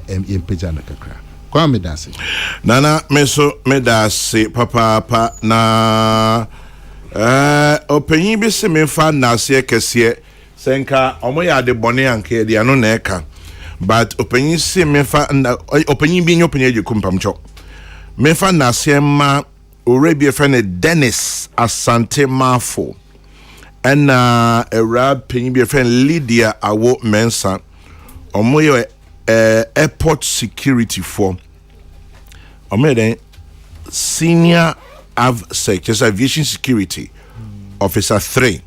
yen pejana kakra. Kwame dase. Nana meso medase papa na openyin bi se me fa na se kese senka omo ya de bone anke de ano na eka but openyin se me fa openyin bi nyopenye de kumpamcho me fa na se ma orebi fa ne Dennis Asante Mafo na Arab penyin bi fa Lydia Awo Mensa omo yo airport security for senior AvSec, just aviation security officer 3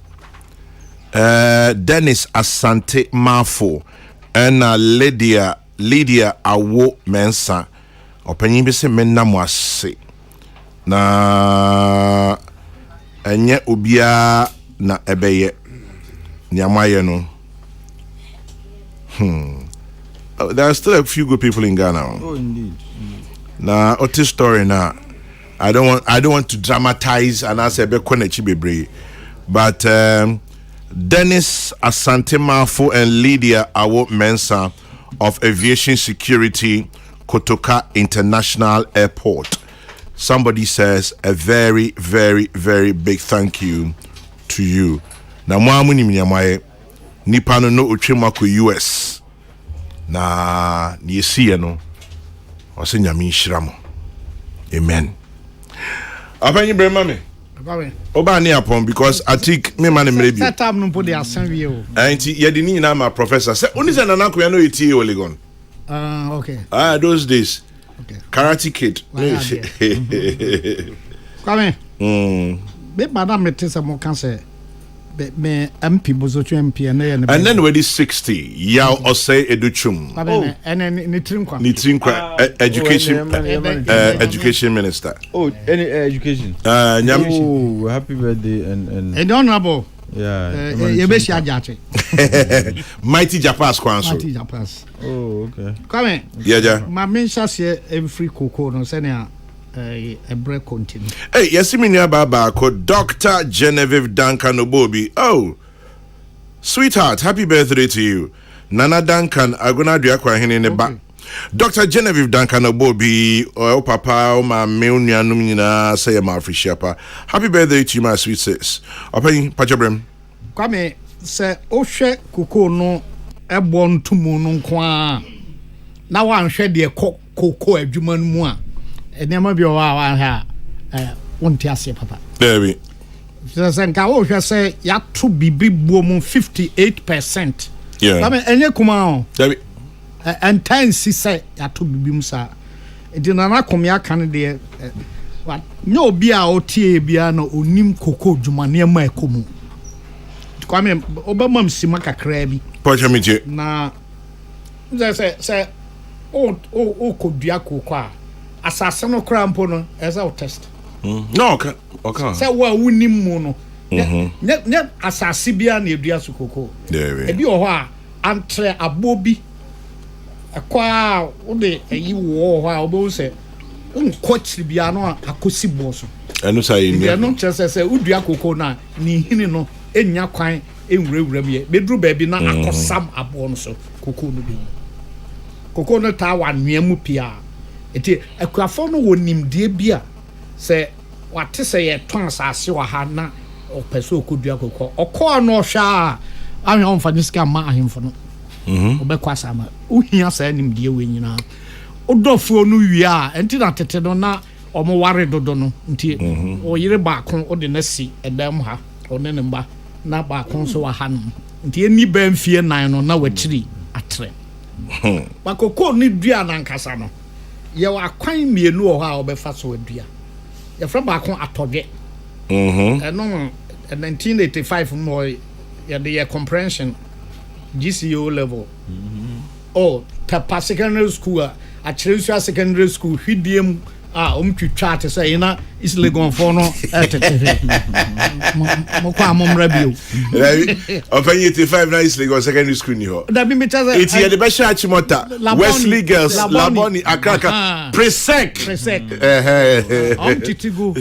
Dennis Asante Mafo and Lydia Awo Mensa opanyin bi se menna mo ase na enye obia na ebeye nyamaye no there are still a few good people in Ghana. Oh, indeed. Now, what's the story now? I don't want to dramatize and I say but Dennis Asante Mafo and Lydia Awo Mensa of Aviation Security, Kokrokoo International Airport. Somebody says a very, very, very big thank you to you. Now, Mwamuni Mnyamaye, Nipano no Uchimako US. Na niesi no ose nyame nhiramo amen afanyi brema me oba ni apon because I think me man mrebi that time no put the asan wie o anti ye de ni na ma professor say oni say nana koya no yiti Olegon okay those days Karate Kid. Come be madam metesa mo kan say me MP bozochu MP and then when he's 60 yaw osay educhum and ni trinkwa education minister Any education happy birthday and honorable you be share jache mighty japas kwanso okay come my mention say every Kokrokoo no say na a break continue. Hey, yes, me near Baba called Dr. Genevieve Duncan Obobi. Oh, sweetheart, happy birthday to you. Nana Duncan, I'm gonna do a in the back. Dr. Genevieve Duncan Obobi, oh papa, my meonia numina, say my free shepherd. Happy birthday to you, my sweet sis. Open Pachabrem. Come say, Oshe Kokrokoo no, a born to moon kwa. Now I'm shed the Kokrokoo a human moi. Enema bi o wa ha wonti ase papa there we so nka wo hwe say ya to bibi buo mu 58%. Yeah, I mean enye kuma o there we and time si say ya to bibi mu sa enti na na kom ya kan de what no obi a otie bia na onim Kokrokoo dwumane ma ekomu kwame obama msima kakra bi Pacha meje na say o kodua Kokrokoo a asase no krampo no eza o test no okay say wa wunim mu no ne asase bia na edua so Kokrokoo there e bi o ho a antre abobi akwa wo de eyi wo ho a obo se unkochiri bia no akosi bo so enu say ni enu chese se udua Kokrokoo na ni hini no enya kwan enwurawura bi bedru ba bi na akosam abo no so Kokrokoo no bi Kokrokoo no ta wa nnuamu pia eti akuafo no wonimdie bia se wate se ye ton asase wa ha na opeso okodua Kokrokoo okọ no hwa ahwe on faniska ma ahemfo no obekwa sama uhia sa nimdie we nyina odofo no wi a enti na tete no na omo ware dodo no nti oyire baako ode na si edam ha one ne mba na baako so wa ha no nti eni ba mfie nan no na wachiri atre ba Kokrokoo ni dua na nkasa no ye wa kwan mienu o ha obefa so adua ye fra ba kon atodwe no 1985 no ye the comprehension GCO level Tapa secondary school a Chirusua secondary school hidiem twitwa te say na is legon for no mo kwa mo mrabio open 85 na is legon secondary school ni ho da bi me tell it's here the Basha Chimota Wesley Girls Laboni Akaka Presec titigu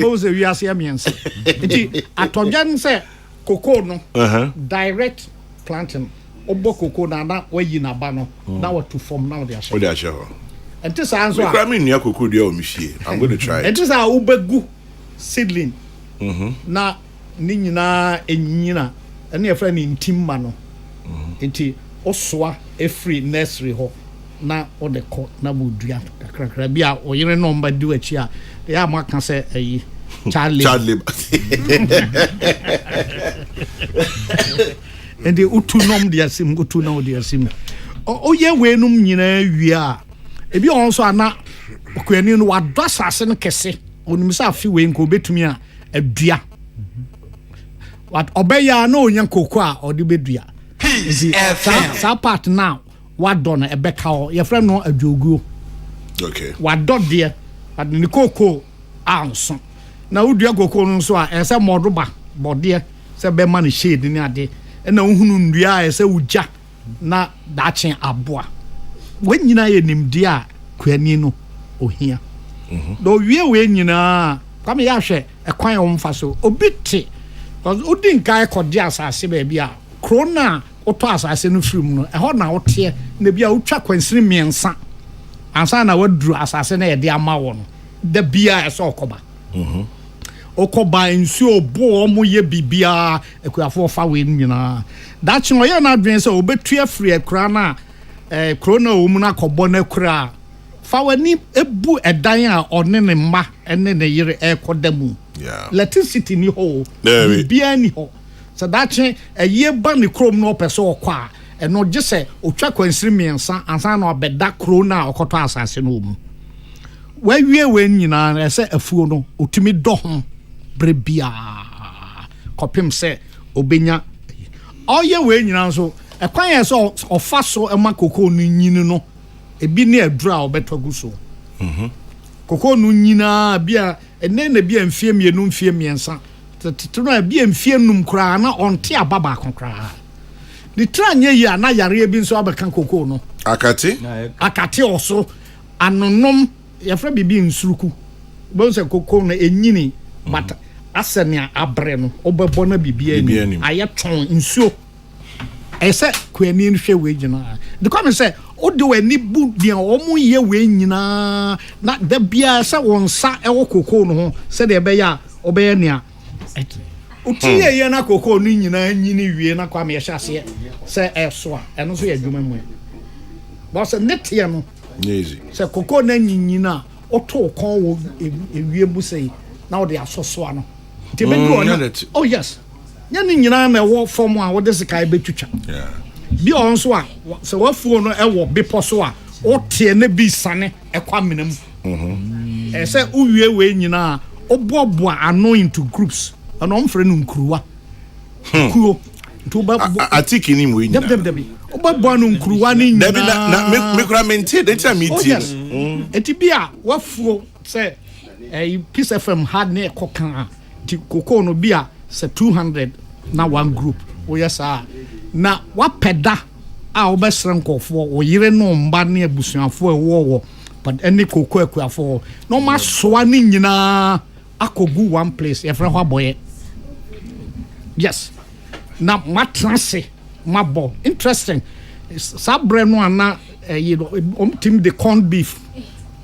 boze wiase amiense enti atodwan se Kokrokoo no direct planting obo Kokrokoo na wayi na ba no na watu form na de ashe and this answer I'm going to try it. And this are ubegu seedling. Na ni nyina enyina ene e friend in timma no. Enti oswa e free nursery ho na o de ko na bodua kakra bia o yire no mba du achi a ya ma kan se ayi child labor. Ende utunom dia sim utunom dia sim. O ye wenum nyina wi a ebi onso ana kwani no wadɔ asase no kese onimisa afi we nko betumi a adua wat obeya na onya Kokrokoo a ɔde bedua sa part now wadɔ no ebeka ho ye frɛ no adwoguo okay wadɔ de adni Kokrokoo anso na udua Kokrokoo no so a ɛsɛ modoba bɔde sɛ bɛma no shade ni ade na ohunu ndua a ɛsɛ ugya na daakye aboa wanyina ye nimdi a kwani no ohia do wie we nyina kwame ya hwe ekwan o mfa so obiti because odin kai kodi asase ba bia krona oto asase no firim no eho na wote na bia utwa kwansiri miensa ansa na waduru asase na ye de ama wo no da bia eso okoba okoba nsu obo omo ye bibia ekuafo fa we nyina that no ye na adwen se obetu afri ekra na krona o mu na kobo na kura fa wani ebu edan a one ne mma ene ne yire ekodamu electricity ni ho bia ni ho so that ye ba ni krom no person okwa and not just say otwa kwansiri miensa ansa na obeda kro na okoto asase no mu wa wie we nyina say afuo no otumi do ho brebia kopim say obenya oye we nyina so ekwan ye so ofa so ema kokoo no nyini no ebi ne adura obeto guso kokoo no nyina bia ene na bia mfie mienu mfie miensa teteno bia mfie num kra na onte ababa konkra the tranye ya na yare bi nso abeka kokoo no akate oso anonom yefra bibi nsuruku bo se kokoo no enyini but asenia abre no obebo na bibi ani aye ton nsuo ese kwani nhwe we gina the come say o de wani bu dia omu ye we nyina na da bia se wonsa ewo kokoo no ho se de be ya obe nia utie ye na kokoo no nyina nyini wie na kwa me hyase se eso a eno so ye dwuma mu bo se netie no easy se kokoo na nyina oto kon wo ewie bu sei na o de asoso ano te be do no oh yes nyani nyina na wo form a wo de sika betwitwa yeah bi on so a se wafuo no ewo bepo so a o tie na bi sane ekwa menam se uwie we nyina oboboa ano into groups ana omfre no nkruwa kuo to ba atiki ni mu nyina deb oboboa no nkruwa ni nyina na me kura mente de time meeting eti bia wafuo se Peace FM had na ekokan ti kokoo no bia se 200 na one group o yesa na wapeda a obesren kofo o yire no mba na abusuafo ewo but any kokoo akuafo no ma soa ni nyina akogu one place e fra ho aboye yes na matrase mabo interesting sabre no ana you know team the corned beef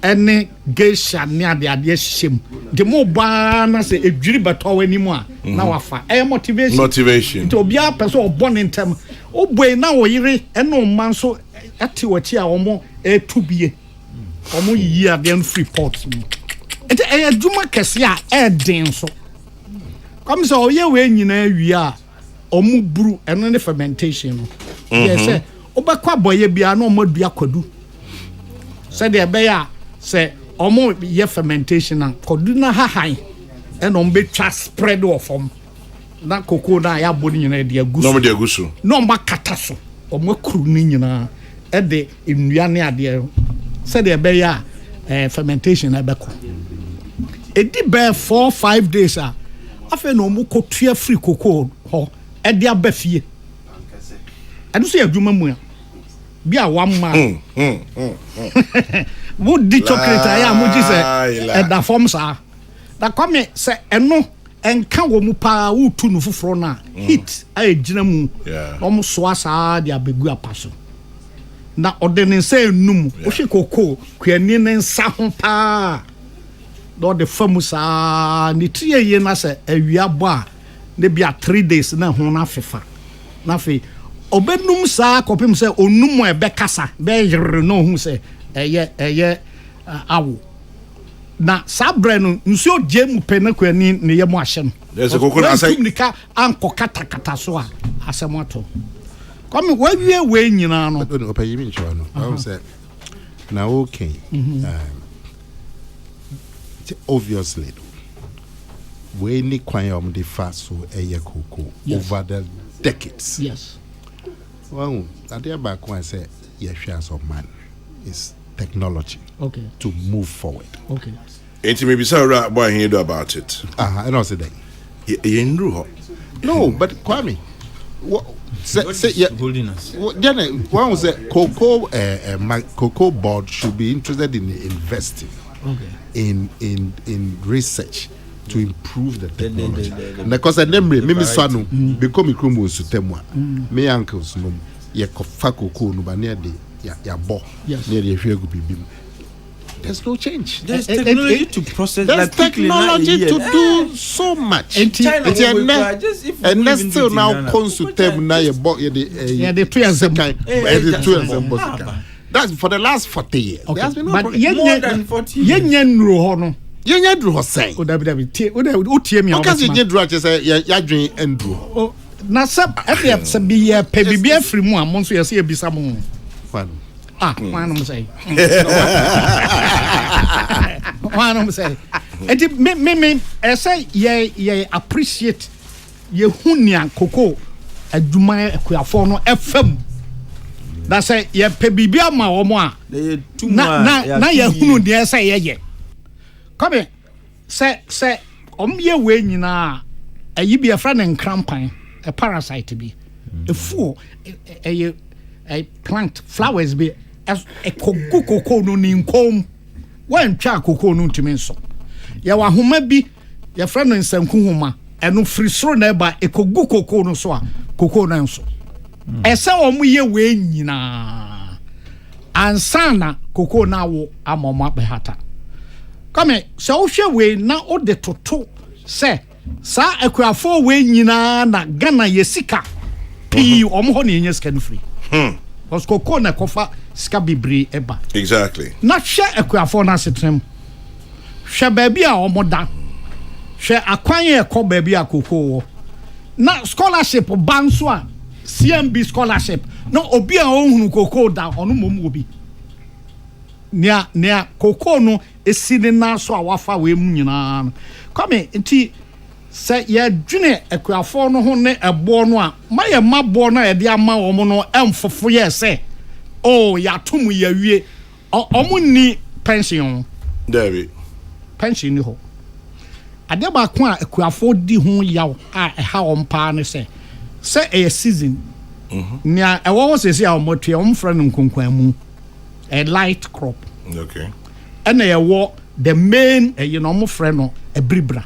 any geisha ni ade hyehyem de mo ba na se edwiri beto wani mu a na wafa motivation to bia person obon ntem oboi na wo yire eno man so ati wachi a omo etubie omo yi ade en free port ente adwuma kese a eden so come so oye we nyina wi a omo buru eno ne fermentation no yes obekwa boye bia na omo dua kwadu said de be ya say omo ye fermentation na kodu na hahan e no mbe twa spread of na kokoo na ya boni nyina de agusu no me de agusu no mba kata so omo kru ni nyina e de nnua ne ade said de be ya fermentation na be ko e di be 4-5 days a afa no omo kotua free kokoo ho e de abafie adu so adwuma mu a bia wamma wo di chocolate ya mo ji se da form sa da kwame se eno enka wo mu pa wo tu no foforo na hit a ejina mu no mo so asa dia begu apaso na odene se enum wo hwe kokoo kwani ne nsa ho pa do de famu sa ni tie ye na se awia bo a ne bia 3 days na ho na fefa na fe obenum sa kopim se onum e be kasa be yere no hu se eye awo na sabre no nso jemu pena kwani ne yemu ahye no there's a kokoo asai nika anko kata so a asemoto come wawie we nyina no opayimi ncho no I say na okay obviously we ni kwan the fast so eye kokoo over the decades yes well that there back when say yes shares of man is technology to move forward. Ain't maybe sorry boy here do about it. I know say that. No, but Kwame, say holding us. One was that Cocoa board should be interested in investing in research to improve the technology. Because I never me swanu become ikrumu sutemwa. Me uncles no ye kofa cocoa no ba near the ya bo near the hwegu bibim. There's no change. There's technology to process. There's technology to do so much. In China, and let's still now consultem na ye bo ye the 2 years that's for the last 40 years. Okay. There's been no but more than 40 years. Nro ho no. Yenya dru ho sai. O dabi tie me. Because ye dru a say ya dwen endru. na sab efe sabi ye pe bibia free mu amon so ye se ebisa mu Fun. One say. One say. And me, I say, ye appreciate ye hunia cocoa a Juma Equiafono FM. That's say, ye pebibia ma or more. Na ye hunu, dear say, ye. Come here, say, ye way, na a ye be a friend and crampine, a parasite to be. A fool, a plant, flowers be. As a cocoa no in comb when cha cocoa no to me so. Ya wa homa bi ya friend in sanku homa eno free so na ba e cocoa no so a cocoa no so. Ese omo ye we nyina ansana cocoa na wo amoma be hata. Come so hwe we na o de toto se sa akuafo we nyina na Ghana ye sika pi omo ho na enye scan free. Because cocoa na kofa ska bibri eba. Exactly. Na hwe akuafo na setrem. Hwe baabi a omoda. Hwe akwan ye ko baabi a cocoa. Na scholarship banso a CMB scholarship. No obi a ohunu cocoa da ono mom obi. Nia cocoa no esine na so a wafa we mu nyina. Come nti se ye dwene akuafo no ho ne ebo no a maye mabo no ye de ama wo no emfofo ye se oh ya tomu ya wie omo ni pension David pension ni ho ade ba ko a akuafo di ho yaw a ha ompa ne se e season nia e wo se a omotwe omfra no nkonkwan mu a light crop okay and ye wo the main you know omfra no ebribra.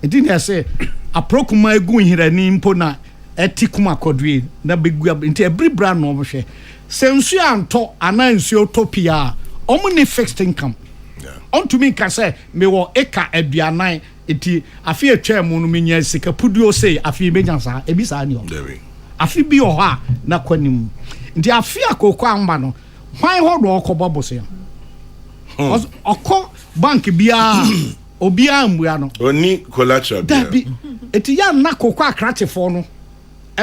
It didn't say a procuma gu hirani mpo na etikuma kodwe na begu nti every brand no hwe sensu anto ana nsu utopia omo ni fixed income on to me can say me wo eka aduanan enti afi atwa mu no menya sika puduo sei afi menya sa ebi sa ni o afi bi o ha na kwanim nti afi akoko amba no hwan ho do okobo bose okọ bank bia obi amua no oni collateral dabi eti ya na kokọ akratefo no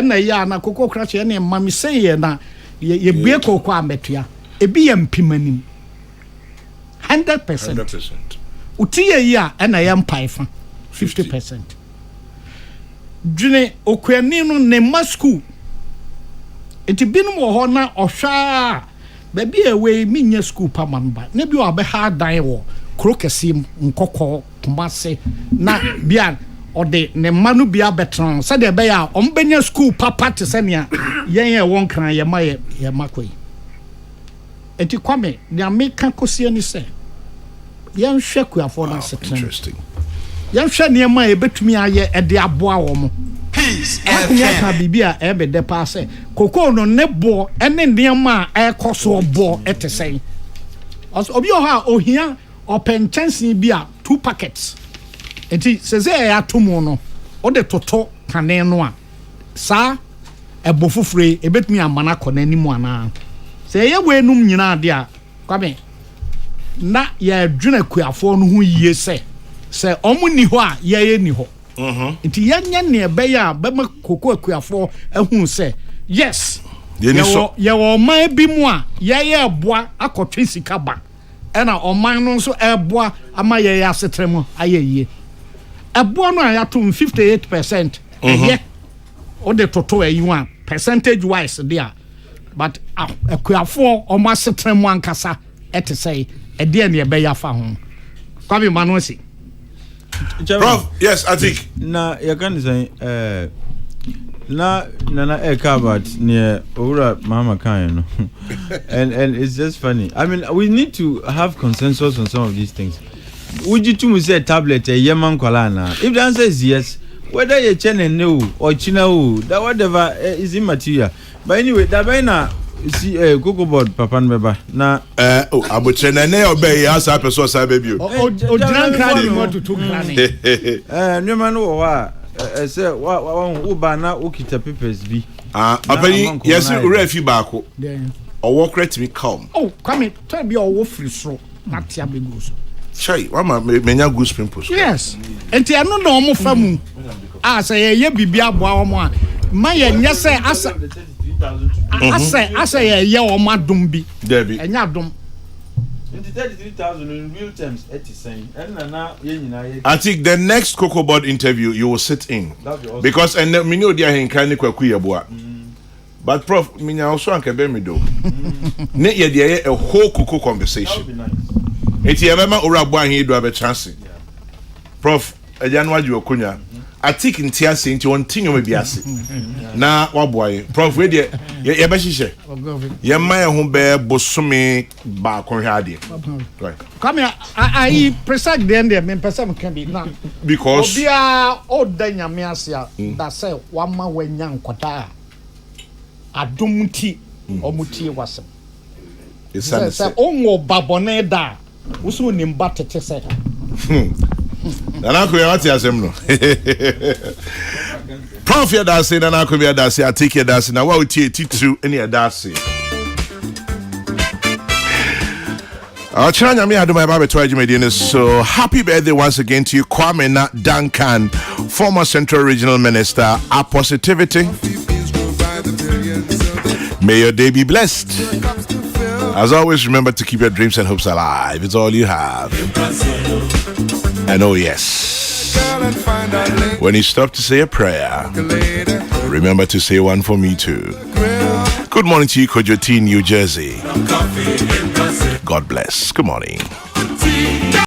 na ya na kokọ akrate na mami sey na ye bue kokọ ametua ebi ya mpimanim 100% utiye ya na ya mpaifa 50% dwene okwani no ne masku eti binum wo ho na ohwa baby ewe minya school pa manba na bi obe ha dan wo krokesim nkokọ kumase na bia ode ne manu bia betran se de be ya ombenya school papa te se nea yen won kran ye makoi eti kwame ne ameka kosie ni se yen hwe kuafo na setan interesting yen hwe ne ma e betumi aye e de aboa wo mo peace and ka bibia e be de pa se koko no ne bo ene ne ma e koso bo etesen obi o ha ohia open chance bia 2 packets enti seze ya tomo no o de toto kane no a sa ebo fufure ebetumi amana kọ n'animu ana se ye wenum nyina de a kwabe na ya dwena kuafo no ho yie se omu ni ho a ye ni ho enti yanya ne ebe ya bema koko kuafo ehun se yes ye wo man bi mu a ye eboa akotwe sika ba ena oman no so eboa ama ye asetrem ayeye eboa no ayatum 58% eye o de toto ayiwa percentage wise there but akuafo o ma setrem ankasa etesei ede ne ebe ya fa ho kwabi manosi Prof, yes, I think. Na you can say na about near Ora Mama Kaino. and it's just funny. I mean, we need to have consensus on some of these things. Would you to say tablet a Yemen Kolana? If the answer is yes, whether you China no or China that whatever is immaterial. But anyway, that by now see Cocoa board Papa Beba. Na Abuchene ne obey as a person say baby. O dran krani mo to krani. No man wa say wa uba na okita papers bi. Apani yes refi baako. O work rate me come. Oh, come tell me o wo free so na tia begoso. Chai, wa menya goose pimples. Yes. Enti anu na omo famu. Say ye bibia boa omo a Maya nyase asa asa ye o madum bi. Debbie. Enya dum. 33,000 in real terms, 80 I think the next Cocoa Board interview you will sit in. Awesome. Because and me know dia hin kan kwa kuya. But Prof, me nya also anka be me do. Ne ye dia a whole cocoa conversation. That would be nice. Eti ebema ora bo ahin do abe chance. Prof, ejanwa ju okonya. I think in tia se nti won tinyo me biase. Na waboy. Prof we dia ye be hihye. Ye man ho be bosome ba konhwe ade. Right. Come here, I precise the end there, me person can be now. Because Obia oda nyame ase a that say wama wanya nkwata adumti omuti wasem. Say onwo babone da usu nimba tete say. Nana kuya wati asem no. Prof ya da say nana kuya da say atike da say na wa utie titu ene ya da say. Chanya me adu my babe to ajumedine. So happy birthday once again to you, Kwame Duncan, former Central Regional Minister. A positivity. May your day be blessed. As always, remember to keep your dreams and hopes alive. It's all you have. And oh yes, when you stop to say a prayer, remember to say one for me too. Good morning to you, Kojoti, New Jersey. God bless. Good morning.